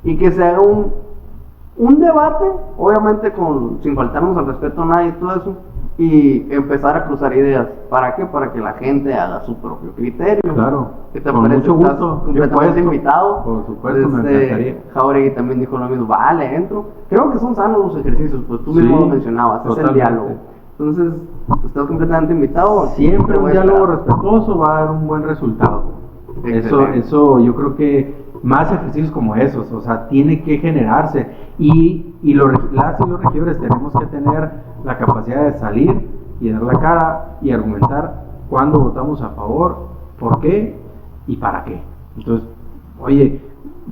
y que se haga un debate, obviamente sin faltarnos al respeto a nadie y todo eso, y empezar a cruzar ideas. ¿Para qué? Para que la gente haga su propio criterio. Claro, ¿Qué te con parece? mucho Estás gusto. completamente invitado. Por supuesto, me encantaría. Jauregui también dijo lo mismo, vale, entro. Creo que son sanos los ejercicios, pues tú mismo lo mencionabas, es el totalmente. diálogo. Entonces, estás completamente invitado. Siempre un diálogo respetuoso va a dar un buen resultado. Eso yo creo que más ejercicios como esos, o sea, tiene que generarse y las y los regidores tenemos que tener la capacidad de salir y dar la cara y argumentar cuándo votamos a favor, por qué y para qué. Entonces, oye,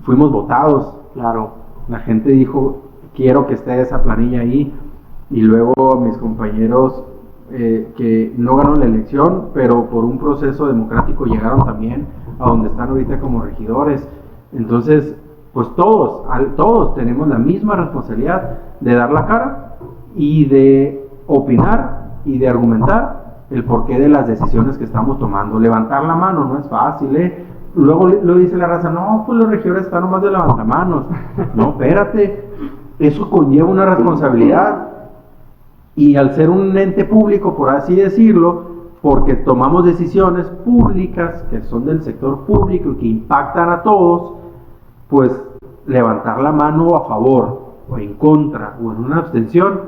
fuimos votados, claro, la gente dijo, quiero que esté esa planilla ahí, y luego mis compañeros que no ganaron la elección, pero por un proceso democrático llegaron también a donde están ahorita como regidores. Entonces, pues todos tenemos la misma responsabilidad de dar la cara y de opinar y de argumentar el porqué de las decisiones que estamos tomando. Levantar la mano no es fácil, ¿eh? Luego lo dice la raza, no, pues los regidores están nomás de levantamanos. No, espérate, eso conlleva una responsabilidad. Y al ser un ente público, por así decirlo, porque tomamos decisiones públicas que son del sector público y que impactan a todos, pues levantar la mano a favor o en contra o en una abstención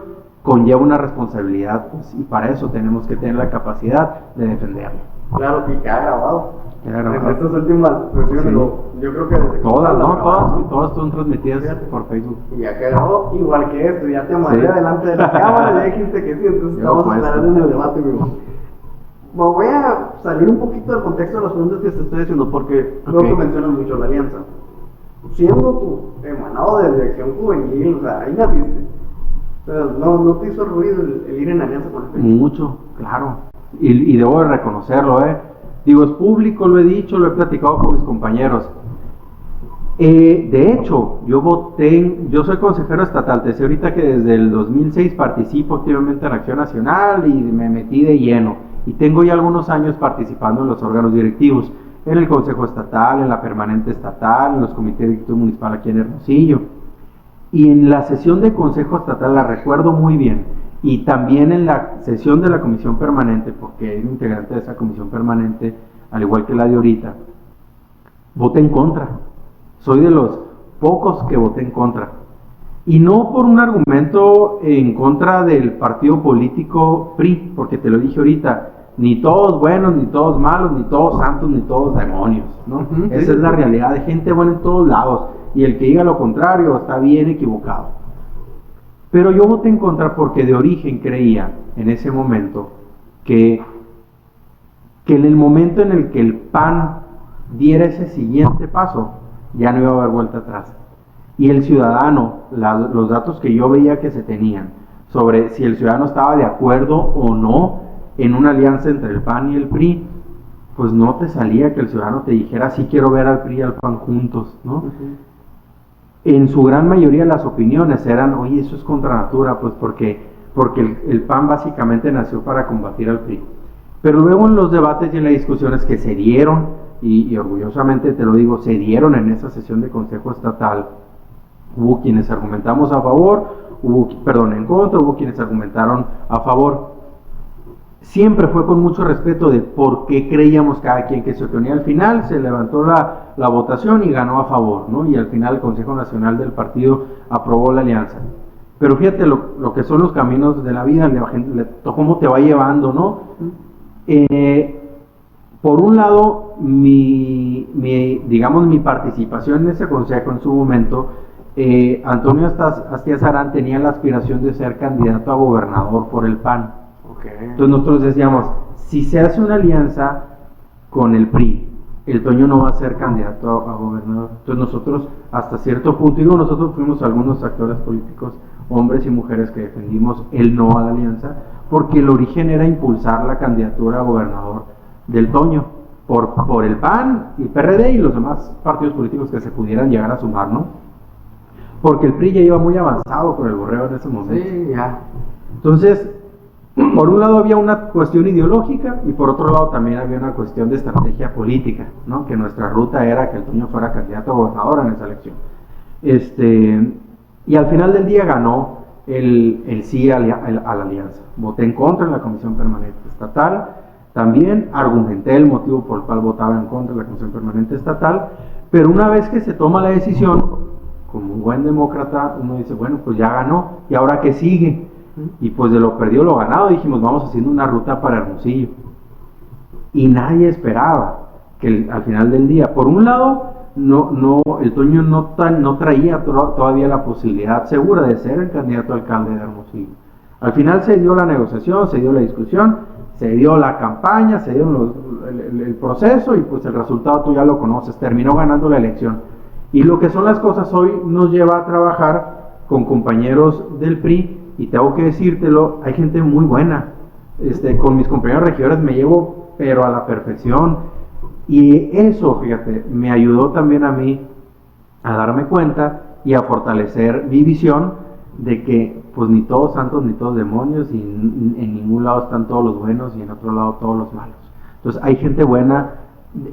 conlleva una responsabilidad, pues, y para eso tenemos que tener la capacidad de defenderlo. Claro que queda grabado. En estas últimas sesiones, sí. Yo creo que desde todas son transmitidas por Facebook. Y ya quedó igual que esto, ya te amarré delante de la cámara, ya dijiste que sí, entonces estamos esperando en el debate, amigo. Me voy a salir un poquito del contexto de las preguntas que te estoy haciendo, porque creo que mencionas mucho la alianza. Siendo tú emanado de dirección juvenil, o sea, ahí naciste, pero no te hizo ruido el ir en alianza con el PRI. Mucho, claro, y debo de reconocerlo, digo, es público, lo he dicho, lo he platicado con mis compañeros. De hecho, yo soy consejero estatal, te decía ahorita que desde el 2006 participo activamente en Acción Nacional y me metí de lleno, y tengo ya algunos años participando en los órganos directivos, en el Consejo Estatal, en la Permanente Estatal, en los comités directivos municipal aquí en Hermosillo. Y en la sesión de Consejo Estatal la recuerdo muy bien, y también en la sesión de la Comisión Permanente, porque era integrante de esa Comisión Permanente, al igual que la de ahorita, voté en contra. Soy de los pocos que voté en contra. Y no por un argumento en contra del partido político PRI, porque te lo dije ahorita, ni todos buenos, ni todos malos, ni todos santos, ni todos demonios, ¿no? Esa es la realidad, de gente buena en todos lados, y el que diga lo contrario está bien equivocado. Pero yo voté en contra porque de origen creía, en ese momento, que en el momento en el que el PAN diera ese siguiente paso, ya no iba a haber vuelta atrás. Y el ciudadano, los datos que yo veía que se tenían sobre si el ciudadano estaba de acuerdo o no en una alianza entre el PAN y el PRI, pues no te salía que el ciudadano te dijera, sí quiero ver al PRI y al PAN juntos, ¿no? Uh-huh. En su gran mayoría las opiniones eran, oye, eso es contra natura, pues porque el PAN básicamente nació para combatir al PRI. Pero luego en los debates y en las discusiones que se dieron, y orgullosamente te lo digo, se dieron en esa sesión de Consejo Estatal, hubo quienes argumentamos a favor, en contra, hubo quienes argumentaron a favor. Siempre fue con mucho respeto de por qué creíamos cada quien que se oponía. Al final se levantó la votación y ganó a favor, ¿no? Y al final el Consejo Nacional del partido aprobó la alianza. Pero fíjate lo que son los caminos de la vida, cómo te va llevando, ¿no? Por un lado, mi participación en ese consejo en su momento, Antonio Astías Arán tenía la aspiración de ser candidato a gobernador por el PAN. Entonces nosotros decíamos, si se hace una alianza con el PRI, el Toño no va a ser candidato a gobernador. Entonces nosotros, hasta cierto punto, nosotros fuimos algunos actores políticos, hombres y mujeres, que defendimos el no a la alianza, porque el origen era impulsar la candidatura a gobernador del Toño, por el PAN y PRD y los demás partidos políticos que se pudieran llegar a sumar, ¿no? Porque el PRI ya iba muy avanzado con el Borrego en ese momento. Sí, ya. Entonces, por un lado había una cuestión ideológica y por otro lado también había una cuestión de estrategia política, ¿no? Que nuestra ruta era que el Toño fuera candidato a gobernador en esa elección. Y al final del día ganó el sí a la alianza. Voté en contra en la Comisión Permanente Estatal. También argumenté el motivo por el cual votaba en contra de la Comisión Permanente Estatal, pero una vez que se toma la decisión, como un buen demócrata, uno dice, bueno, pues ya ganó, ¿y ahora qué sigue? Y pues de lo perdido lo ganado, dijimos, vamos haciendo una ruta para Hermosillo. Y nadie esperaba que al final del día, por un lado, el Toño no traía todavía la posibilidad segura de ser el candidato a alcalde de Hermosillo. Al final se dio la negociación, se dio la discusión, se dio la campaña, se dio el proceso y pues el resultado tú ya lo conoces, terminó ganando la elección. Y lo que son las cosas hoy nos lleva a trabajar con compañeros del PRI y tengo que decírtelo, hay gente muy buena. Con mis compañeros regidores me llevo pero a la perfección y eso, fíjate, me ayudó también a mí a darme cuenta y a fortalecer mi visión de que pues ni todos santos ni todos demonios y en ningún lado están todos los buenos y en otro lado todos los malos. Entonces hay gente buena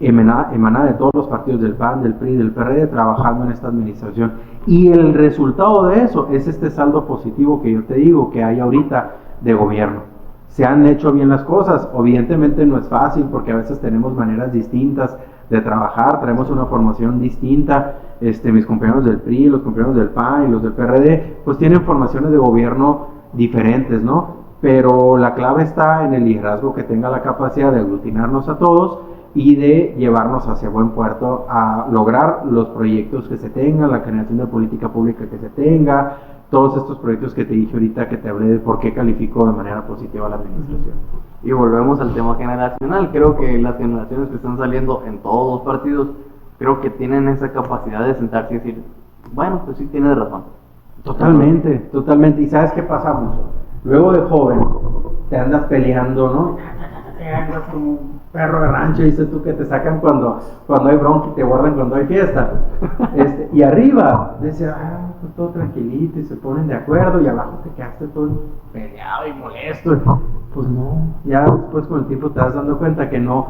emanada de todos los partidos del PAN, del PRI, del PRD trabajando en esta administración y el resultado de eso es este saldo positivo que yo te digo que hay ahorita de gobierno. Se han hecho bien las cosas, evidentemente no es fácil porque a veces tenemos maneras distintas de trabajar, traemos una formación distinta, mis compañeros del PRI, los compañeros del PAN y los del PRD, pues tienen formaciones de gobierno diferentes, ¿no? Pero la clave está en el liderazgo que tenga la capacidad de aglutinarnos a todos y de llevarnos hacia buen puerto a lograr los proyectos que se tengan, la generación de política pública que se tenga, todos estos proyectos que te dije ahorita, que te hablé de por qué califico de manera positiva a la administración. Y volvemos al tema generacional. Creo que las generaciones que están saliendo en todos los partidos, creo que tienen esa capacidad de sentarse y decir, bueno, pues sí, tienes razón. Totalmente, totalmente. ¿Y sabes qué pasa mucho? Luego de joven, te andas peleando, ¿no? Te andas como un perro de rancho, dices tú, que te sacan cuando hay bronca y te guardan cuando hay fiesta. Y arriba, dice, pues todo tranquilito y se ponen de acuerdo, y abajo te quedaste todo peleado y molesto. Pues no, ya después con el tiempo te vas dando cuenta que no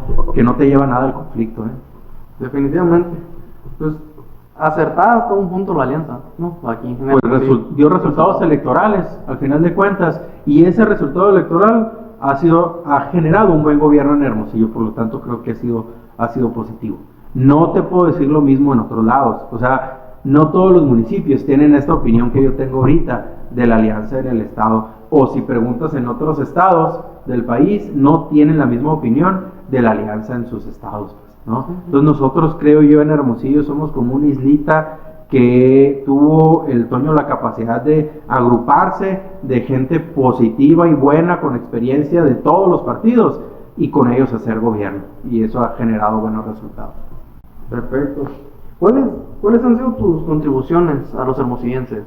te lleva nada el conflicto, ¿eh? Definitivamente. Pues acertada hasta un punto la alianza, ¿no? Aquí pues dio resultados electorales al final de cuentas, y ese resultado electoral ha generado un buen gobierno en Hermosillo, por lo tanto creo que ha sido positivo. No te puedo decir lo mismo en otros lados, o sea, no todos los municipios tienen esta opinión que yo tengo ahorita de la alianza en el estado, o si preguntas en otros estados del país, no tienen la misma opinión de la alianza en sus estados, ¿no? Entonces nosotros, creo yo, en Hermosillo somos como una islita que tuvo el Toño la capacidad de agruparse de gente positiva y buena con experiencia de todos los partidos y con ellos hacer gobierno, y eso ha generado buenos resultados. Perfecto. ¿Cuáles han sido tus contribuciones a los hermosillenses?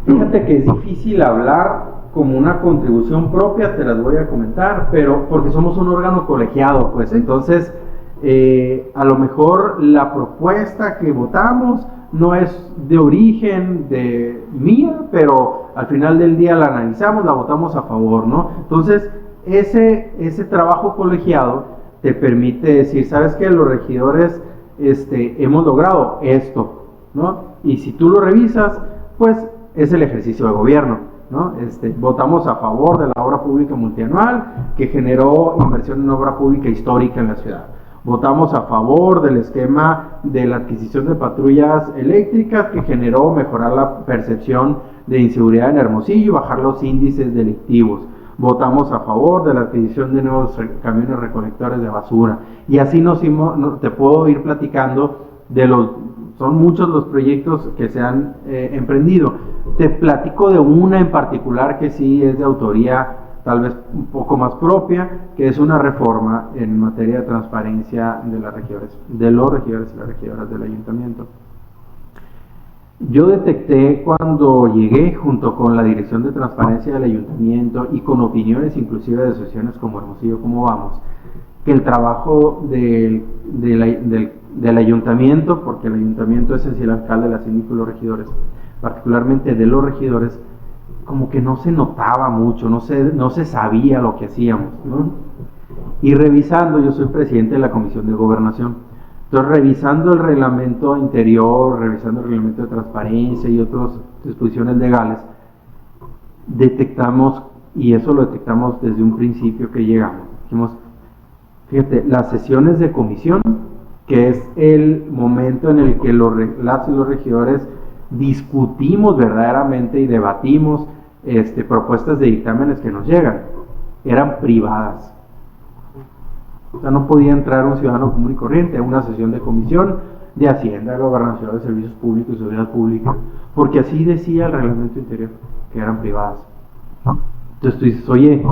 Fíjate que es difícil hablar como una contribución propia, te las voy a comentar, pero porque somos un órgano colegiado, pues entonces a lo mejor la propuesta que votamos no es de origen de mía, pero al final del día la analizamos, la votamos a favor, ¿no? Entonces ese trabajo colegiado te permite decir, ¿sabes qué? Los regidores hemos logrado esto, ¿no? Y si tú lo revisas, pues es el ejercicio de gobierno, ¿no? Votamos a favor de la obra pública multianual que generó inversión en obra pública histórica en la ciudad. Votamos a favor del esquema de la adquisición de patrullas eléctricas que generó mejorar la percepción de inseguridad en Hermosillo y bajar los índices delictivos. Votamos a favor de la adquisición de nuevos camiones recolectores de basura. Y así te puedo ir platicando son muchos los proyectos que se han emprendido. Te platico de una en particular que sí es de autoría tal vez un poco más propia, que es una reforma en materia de transparencia de los regidores y las regidoras del ayuntamiento. Yo detecté cuando llegué junto con la Dirección de Transparencia del Ayuntamiento y con opiniones inclusive de asociaciones como Hermosillo, ¿Cómo Vamos?, que el trabajo del ayuntamiento, porque el ayuntamiento es en sí el alcalde, la síndico y los regidores, particularmente de los regidores, como que no se notaba mucho, no se sabía lo que hacíamos, ¿no? Y revisando, yo soy presidente de la Comisión de Gobernación, entonces revisando el reglamento interior, revisando el reglamento de transparencia y otras disposiciones legales, detectamos, y eso lo detectamos desde un principio que llegamos, dijimos, fíjate, las sesiones de comisión, que es el momento en el que las y los regidores discutimos verdaderamente y debatimos propuestas de dictámenes que nos llegan, eran privadas. O sea, no podía entrar un ciudadano común y corriente a una sesión de comisión de Hacienda, de Gobernación, de Servicios Públicos y Seguridad Pública, porque así decía el reglamento interior, que eran privadas. Entonces tú dices, oye,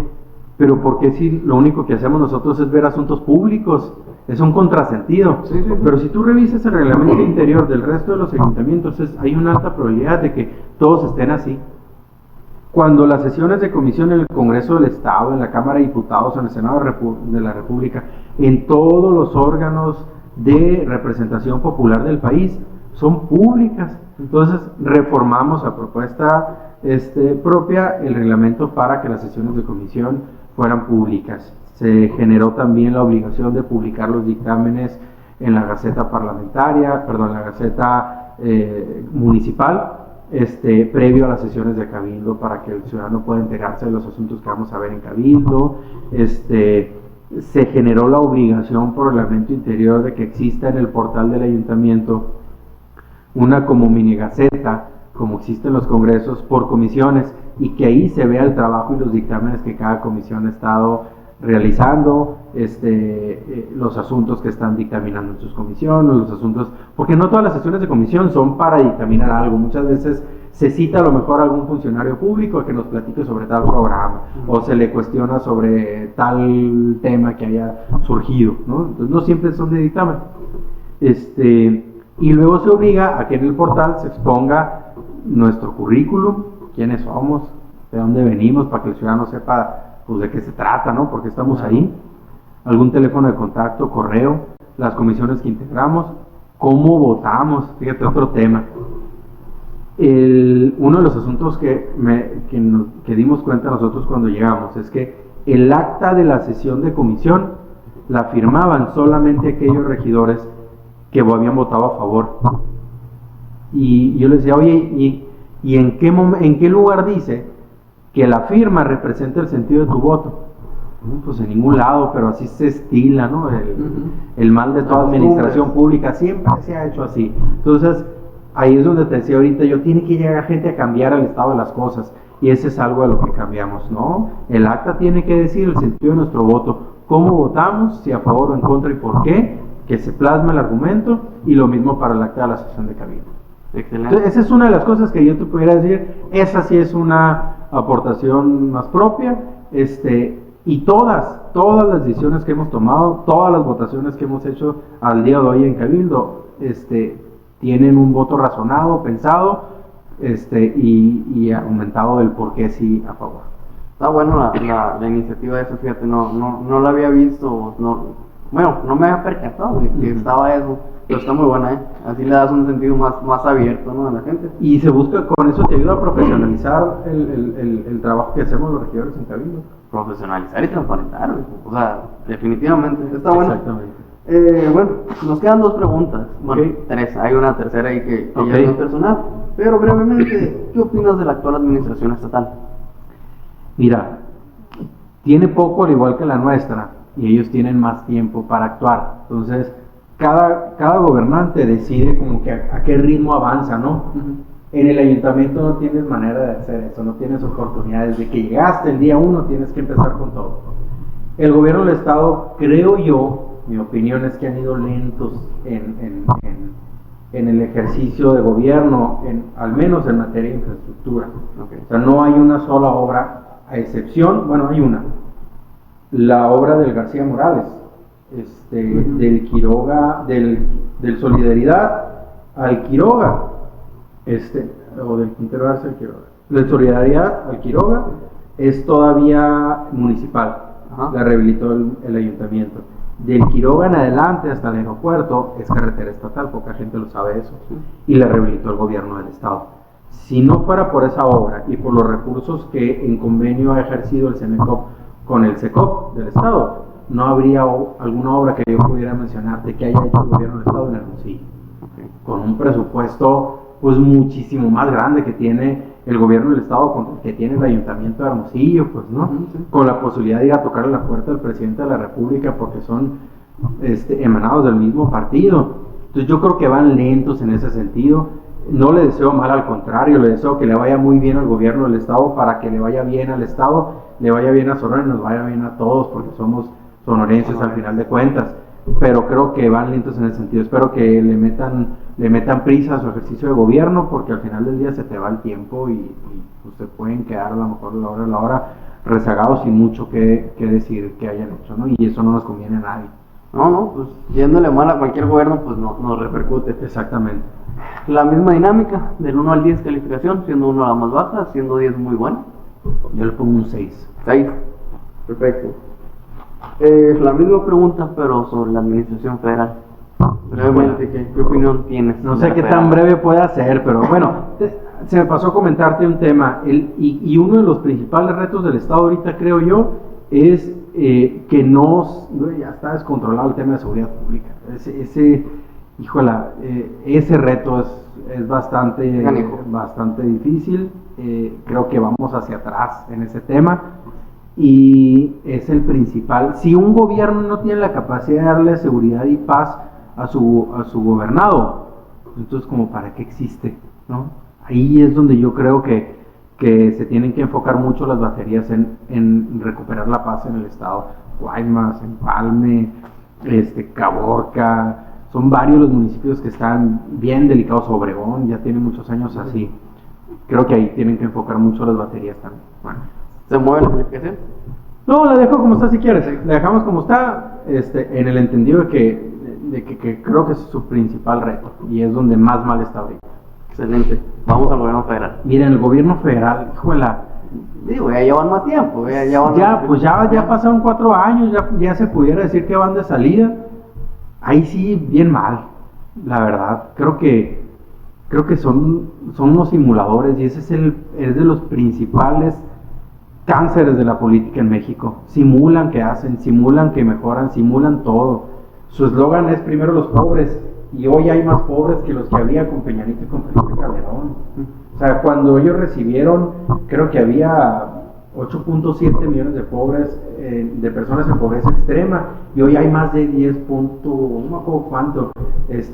pero ¿por qué si lo único que hacemos nosotros es ver asuntos públicos? Es un contrasentido. Sí. Pero si tú revisas el reglamento interior del resto de los ayuntamientos, hay una alta probabilidad de que todos estén así. Cuando las sesiones de comisión en el Congreso del Estado, en la Cámara de Diputados, en el Senado de la República, en todos los órganos de representación popular del país, son públicas. Entonces reformamos a propuesta propia el reglamento para que las sesiones de comisión fueran públicas. Se generó también la obligación de publicar los dictámenes en la Gaceta Parlamentaria, en la Gaceta Municipal, previo a las sesiones de Cabildo, para que el ciudadano pueda enterarse de los asuntos que vamos a ver en Cabildo. Se generó la obligación por reglamento interior de que exista en el portal del ayuntamiento una como mini gaceta, como existen los congresos, por comisiones, y que ahí se vea el trabajo y los dictámenes que cada comisión ha estado realizando, los asuntos que están dictaminando en sus comisiones, los asuntos, porque no todas las sesiones de comisión son para dictaminar algo. Muchas veces se cita a lo mejor a algún funcionario público que nos platique sobre tal programa, o se le cuestiona sobre tal tema que haya surgido, ¿no? Entonces no siempre son de dictamen. Y luego se obliga a que en el portal se exponga nuestro currículum, quiénes somos, de dónde venimos, para que el ciudadano sepa pues de qué se trata, ¿no? Porque estamos ahí, algún teléfono de contacto, correo, las comisiones que integramos, cómo votamos, fíjate, otro tema. Uno de los asuntos que dimos cuenta nosotros cuando llegamos es que el acta de la sesión de comisión la firmaban solamente aquellos regidores que habían votado a favor. Y yo les decía, oye, ¿y en qué lugar dice que la firma representa el sentido de tu voto? Pues en ningún lado, pero así se estila, ¿no? El mal de toda administración pública siempre se ha hecho así. Entonces, ahí es donde te decía ahorita, tiene que llegar gente a cambiar el estado de las cosas, y ese es algo a lo que cambiamos, ¿no? El acta tiene que decir el sentido de nuestro voto, cómo votamos, si a favor o en contra y por qué, que se plasma el argumento, y lo mismo para el acta de la sesión de Cabildo. Excelente. Entonces, esa es una de las cosas que yo te pudiera decir, esa sí es una aportación más propia, y todas las decisiones que hemos tomado, todas las votaciones que hemos hecho al día de hoy en Cabildo, tienen un voto razonado, pensado, y aumentado el por qué sí a favor. Está bueno la iniciativa esa, fíjate, no la había visto, no me había percatado de que estaba eso, pero está muy buena, así le das un sentido más abierto, ¿no?, a la gente. Y se busca, con eso te ayuda a profesionalizar el trabajo que hacemos los regidores en Cabildo. Profesionalizar y transparentar, o sea, definitivamente, está bueno. Exactamente. Bueno, nos quedan dos preguntas, bueno, tres, hay una tercera ahí que ya es más personal, pero brevemente, ¿qué opinas de la actual administración estatal? Mira, tiene poco al igual que la nuestra, y ellos tienen más tiempo para actuar. Entonces, cada gobernante decide como que a qué ritmo avanza, ¿no? En el ayuntamiento no tienes manera de hacer eso, no tienes oportunidades. De que llegaste el día 1 tienes que empezar con todo. El gobierno del estado, creo yo, mi opinión es que han ido lentos en el ejercicio de gobierno, al menos en materia de infraestructura. O sea, no hay una sola obra, a excepción, hay una, la obra del García Morales, del Quiroga, del Solidaridad al Quiroga. o del Quintero Arce al Quiroga. La Solidaridad al Quiroga es todavía municipal, la rehabilitó el ayuntamiento. Del Quiroga en adelante hasta el aeropuerto es carretera estatal, poca gente lo sabe eso, y la rehabilitó el gobierno del estado. Si no fuera por esa obra y por los recursos que en convenio ha ejercido el CEMECOP con el SECOP del estado, no habría alguna obra que yo pudiera mencionarte que haya hecho el gobierno del estado en Hermosillo, con un presupuesto pues muchísimo más grande que tiene el gobierno del estado, que tiene el ayuntamiento de Hermosillo, pues, ¿no? Con la posibilidad de ir a tocar la puerta del presidente de la república porque son emanados del mismo partido. Entonces yo creo que van lentos en ese sentido. No le deseo mal, al contrario, le deseo que le vaya muy bien al gobierno del estado, para que le vaya bien al estado, le vaya bien a Sonora y nos vaya bien a todos, porque somos sonorenses al final de cuentas. Pero creo que van lentos en ese sentido. Espero que le metan prisa a su ejercicio de gobierno, porque al final del día se te va el tiempo y pues, se pueden quedar a lo mejor a la hora rezagados sin mucho que decir que hayan hecho, ¿no? Y eso no nos conviene a nadie. No, pues yéndole mal a cualquier gobierno, pues no nos repercute. Exactamente. La misma dinámica, del 1 al 10 calificación, siendo 1 la más baja, siendo 10 muy buena. Yo le pongo un 6. 6. Perfecto. La misma pregunta, pero sobre la administración federal. Brevemente, ¿qué opinión tienes? No sé qué tan breve puede ser, pero bueno, se me pasó a comentarte un tema. Y uno de los principales retos del Estado ahorita, creo yo, es que ya está descontrolado el tema de seguridad pública. Ese reto es bastante difícil. Creo que vamos hacia atrás en ese tema. Y es el principal. Si un gobierno no tiene la capacidad de darle seguridad y paz a su gobernado, entonces como para qué existe, ¿no? Ahí es donde yo creo que se tienen que enfocar mucho las baterías en recuperar la paz en el estado. Guaymas, Empalme, Caborca, son varios los municipios que están bien delicados. Obregón ya tiene muchos años así. Creo que ahí tienen que enfocar mucho las baterías también. Bueno. ¿Se mueve la calificación? No, la dejo como está si quieres. La dejamos como está, en el entendido de que creo que es su principal reto y es donde más mal está ahorita. Excelente. Vamos al gobierno federal. Miren, el gobierno federal, híjola. Digo, ya llevan más tiempo. Ya pasaron 4 años, ya se pudiera decir que van de salida. Ahí sí, bien mal, la verdad. Creo que son unos simuladores y ese es de los principales cánceres de la política en México. Simulan que hacen, simulan que mejoran, simulan todo. Su eslogan es primero los pobres, y hoy hay más pobres que los que había con Peña Nieto y con Felipe Calderón. O sea, cuando ellos recibieron, creo que había 8.7 millones de pobres, de personas en pobreza extrema, y hoy hay más de 10. No me acuerdo cuánto,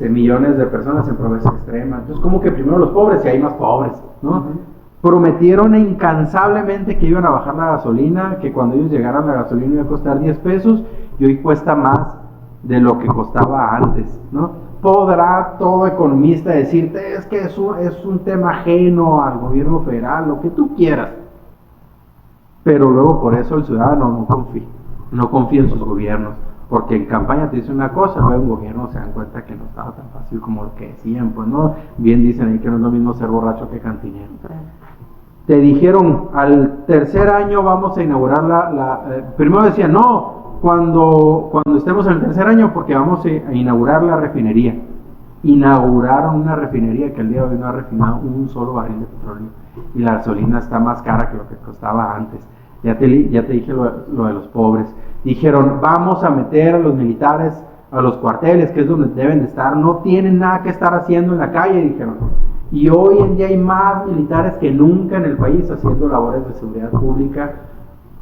millones de personas en pobreza extrema. Entonces, como que primero los pobres y hay más pobres, ¿no? Prometieron incansablemente que iban a bajar la gasolina, que cuando ellos llegaran la gasolina iba a costar 10 pesos y hoy cuesta más de lo que costaba antes, ¿no? Podrá todo economista decirte, es que es un tema ajeno al gobierno federal, lo que tú quieras, pero luego por eso el ciudadano no confía en sus gobiernos, porque en campaña te dicen una cosa, luego en gobierno se dan cuenta que no estaba tan fácil como lo que decían, pues no, bien dicen ahí que no es lo mismo ser borracho que cantinero. Te dijeron, al tercer año vamos a inaugurar primero decían, no, cuando estemos en el tercer año, porque vamos a inaugurar la refinería. Inauguraron una refinería que al día de hoy no ha refinado un solo barril de petróleo, y la gasolina está más cara que lo que costaba antes. Ya te dije lo de los pobres. Dijeron, vamos a meter a los militares a los cuarteles, que es donde deben de estar, no tienen nada que estar haciendo en la calle, dijeron. Y hoy en día hay más militares que nunca en el país haciendo labores de seguridad pública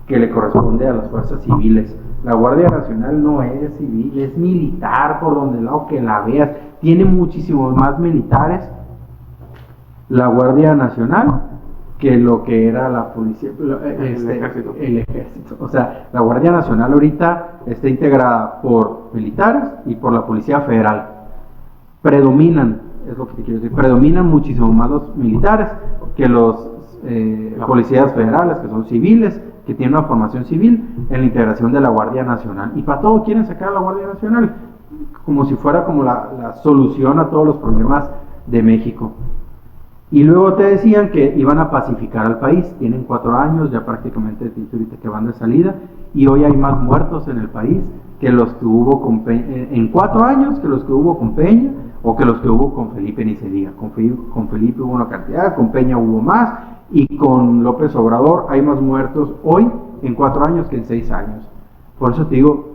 que le corresponde a las fuerzas civiles. La Guardia Nacional no es civil, es militar por donde lado que la veas. Tiene muchísimos más militares la Guardia Nacional que lo que era la policía, el ejército. O sea, la Guardia Nacional ahorita está integrada por militares y por la Policía Federal. Predominan, es lo que te quiero decir, predominan muchísimo más los militares que los policías federales, que son civiles, que tienen una formación civil en la integración de la Guardia Nacional. Y para todo quieren sacar a la Guardia Nacional, como si fuera como la solución a todos los problemas de México. Y luego te decían que iban a pacificar al país. Tienen 4 años, ya prácticamente te dije ahorita que van de salida. Y hoy hay más muertos en el país que los que hubo con Peña, en 4 años, que los que hubo con Peña, o que los que hubo con Felipe, ni se diga. Con Felipe hubo una cantidad, con Peña hubo más, y con López Obrador hay más muertos hoy en 4 años que en 6 años. Por eso te digo,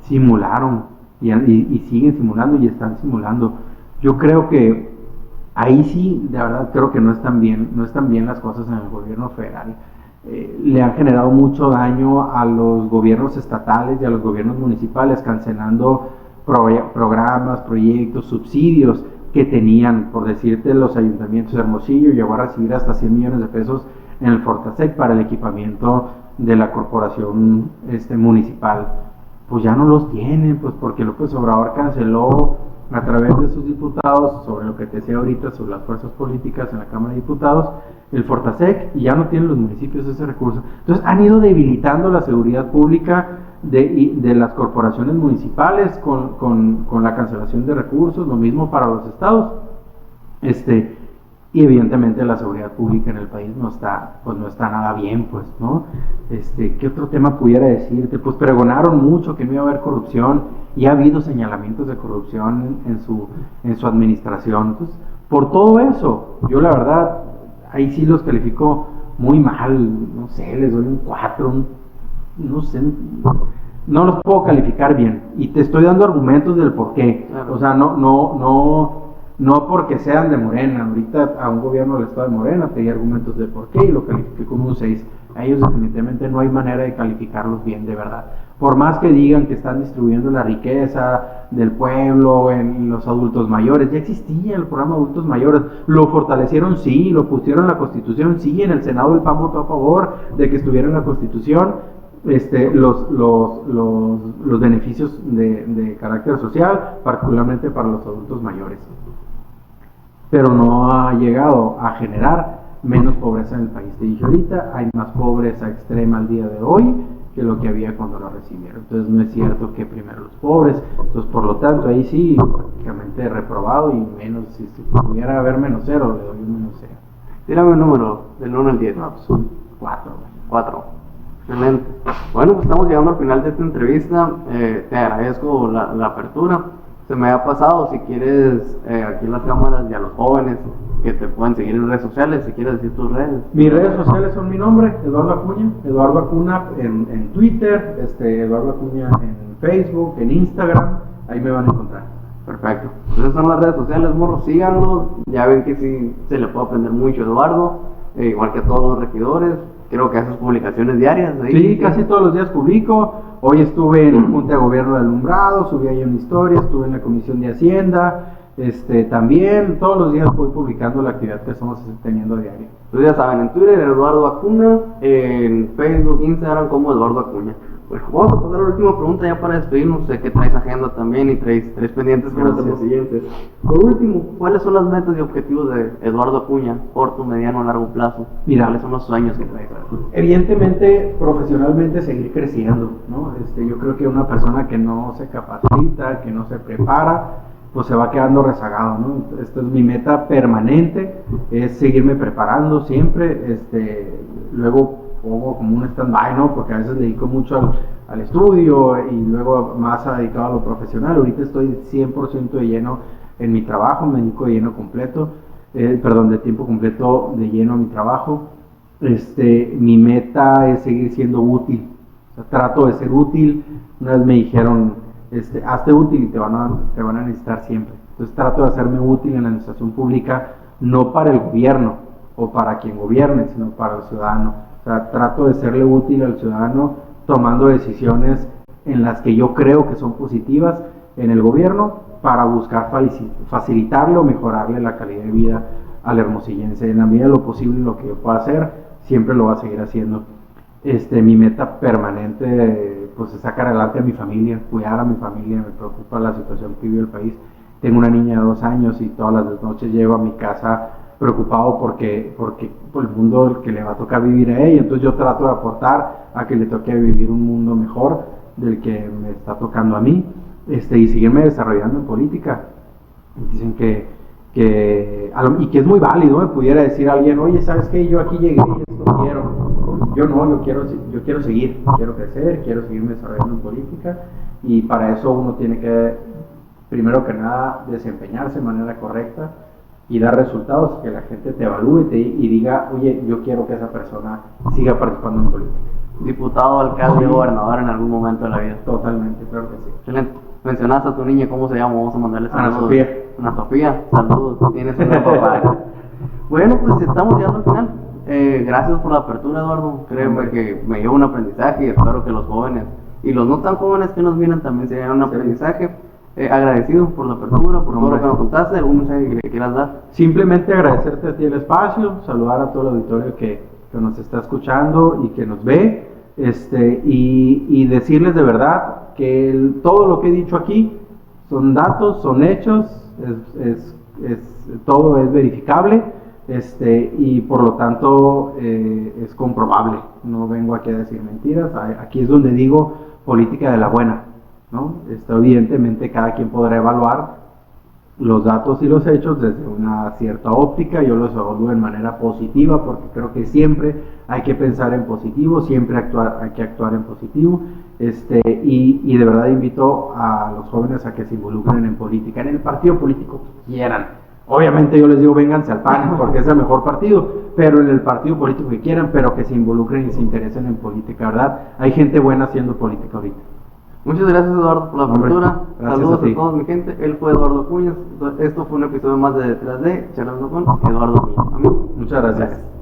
simularon, y siguen simulando y están simulando. Yo creo que ahí sí, de verdad, creo que no están bien las cosas en el gobierno federal. Le han generado mucho daño a los gobiernos estatales y a los gobiernos municipales, cancelando programas, proyectos, subsidios que tenían. Por decirte, los ayuntamientos de Hermosillo llegó a recibir hasta 100 millones de pesos en el Fortasec para el equipamiento de la corporación municipal. Pues ya no los tienen, pues porque López Obrador canceló a través de sus diputados, sobre lo que te decía ahorita, sobre las fuerzas políticas en la Cámara de Diputados, el Fortasec, y ya no tienen los municipios ese recurso. Entonces han ido debilitando la seguridad pública de las corporaciones municipales con la cancelación de recursos, lo mismo para los estados. Y evidentemente la seguridad pública en el país no está nada bien, pues, ¿no? ¿Qué otro tema pudiera decirte? Pues pregonaron mucho que no iba a haber corrupción, y ha habido señalamientos de corrupción en su administración. Entonces, por todo eso, yo la verdad, ahí sí los califico muy mal, no sé, les doy un 4, no sé, no los puedo calificar bien, y te estoy dando argumentos del por qué. Claro. O sea, no porque sean de Morena. Ahorita a un gobierno del estado de Morena te di argumentos de por qué y lo califiqué como un 6. A ellos definitivamente no hay manera de calificarlos bien, de verdad. Por más que digan que están distribuyendo la riqueza del pueblo en los adultos mayores, ya existía el programa de adultos mayores, lo fortalecieron, sí, lo pusieron en la Constitución, sí, en el Senado el PAN votó a favor de que estuviera en la Constitución. Los beneficios de carácter social, particularmente para los adultos mayores, pero no ha llegado a generar menos pobreza en el país. Te dije ahorita, hay más pobreza extrema al día de hoy que lo que había cuando lo recibieron. Entonces no es cierto que primero los pobres. Entonces, por lo tanto, ahí sí, prácticamente reprobado, y menos, si pudiera haber menos 0, le doy un menos 0. Tírame un número, del 1 al 10. No, pues un 4. 4. Excelente. Bueno, pues estamos llegando al final de esta entrevista. Te agradezco la apertura. Se me ha pasado, si quieres, aquí en las cámaras y a los jóvenes que te pueden seguir en redes sociales, si quieres decir tus redes. Mis redes sociales son mi nombre, Eduardo Acuña, Eduardo Acuña en Twitter, Eduardo Acuña en Facebook, en Instagram, ahí me van a encontrar. Perfecto. Entonces son las redes sociales, morros, síganlo. Ya ven que sí se le puede aprender mucho a Eduardo, igual que a todos los regidores. Creo que hace sus publicaciones diarias. Ahí. Sí, casi todos los días publico. Hoy estuve en Junta de Gobierno de Alumbrado, subí ahí una historia, estuve en la Comisión de Hacienda, también todos los días voy publicando la actividad que estamos teniendo a diario. Entonces ya saben, en Twitter Eduardo Acuña, en Facebook, Instagram como Eduardo Acuña. Pues vamos a pasar a la última pregunta ya para despedirnos. Sé que traes agenda también y traes pendientes con los siguientes. Por último, ¿cuáles son las metas y objetivos de Eduardo Acuña, corto, mediano, largo plazo? Mira, ¿cuáles son los sueños que traes? Evidentemente, profesionalmente seguir creciendo, ¿no? Yo creo que una persona que no se capacita, que no se prepara, pues se va quedando rezagado, ¿no? Esta es mi meta permanente, es seguirme preparando siempre, luego pongo como un stand-by, ¿no? Porque a veces dedico mucho al estudio y luego más dedicado a lo profesional. Ahorita estoy 100% de lleno en mi trabajo, me dedico de lleno completo, de tiempo completo de lleno a mi trabajo. Mi meta es seguir siendo útil, o sea, trato de ser útil. Una vez me dijeron, hazte útil y te van a necesitar siempre. Entonces trato de hacerme útil en la administración pública, no para el gobierno o para quien gobierne, sino para el ciudadano. O sea, trato de serle útil al ciudadano tomando decisiones en las que yo creo que son positivas en el gobierno para buscar facilitarle o mejorarle la calidad de vida al hermosillense. En la medida de lo posible, lo que yo pueda hacer, siempre lo voy a seguir haciendo. Mi meta permanente pues es sacar adelante a mi familia, cuidar a mi familia. Me preocupa la situación que vive el país. Tengo una niña de 2 años y todas las noches llego a mi casa preocupado porque por el mundo que le va a tocar vivir a ella. Entonces yo trato de aportar a que le toque vivir un mundo mejor del que me está tocando a mí, y seguirme desarrollando en política. Dicen que y que es muy válido, me pudiera decir alguien, oye, ¿sabes qué? Yo aquí llegué y esto quiero. Yo no, yo quiero seguir, quiero crecer, quiero seguirme desarrollando en política, y para eso uno tiene que, primero que nada, desempeñarse de manera correcta y dar resultados, que la gente te evalúe y diga, oye, yo quiero que esa persona siga participando en política. Diputado, alcalde, gobernador en algún momento de la vida. Totalmente, claro que sí. Excelente. Mencionaste a tu niña, ¿cómo se llama? Vamos a mandarle saludos. Ana Sofía. Ana Sofía, saludos. Tienes una papá. Bueno, pues estamos llegando al final. Gracias por la apertura, Eduardo. Créeme que me llevo un aprendizaje y espero que los jóvenes y los no tan jóvenes que nos miran también se lleven un aprendizaje. Agradecido por la apertura, por todo lo que nos contaste. ¿Algún mensaje que le quieras dar? Simplemente agradecerte a ti el espacio, saludar a todo el auditorio que nos está escuchando y que nos ve, y decirles de verdad que todo lo que he dicho aquí son datos, son hechos, todo es verificable, y por lo tanto es comprobable. No vengo aquí a decir mentiras. Aquí es donde digo política de la buena, ¿no? Evidentemente cada quien podrá evaluar los datos y los hechos desde una cierta óptica. Yo los evalúo en manera positiva, porque creo que siempre hay que pensar en positivo, siempre hay que actuar en positivo, y de verdad invito a los jóvenes a que se involucren en política, en el partido político que quieran. Obviamente yo les digo, vénganse al PAN porque es el mejor partido, pero en el partido político que quieran, pero que se involucren y se interesen en política, ¿verdad? Hay gente buena haciendo política ahorita. Muchas gracias, Eduardo, por la apertura. Saludos a todos, mi gente. Él fue Eduardo Cuñas. Esto fue un episodio más de Detrás de, charlando con Eduardo Cuñas. Amigo. Muchas gracias.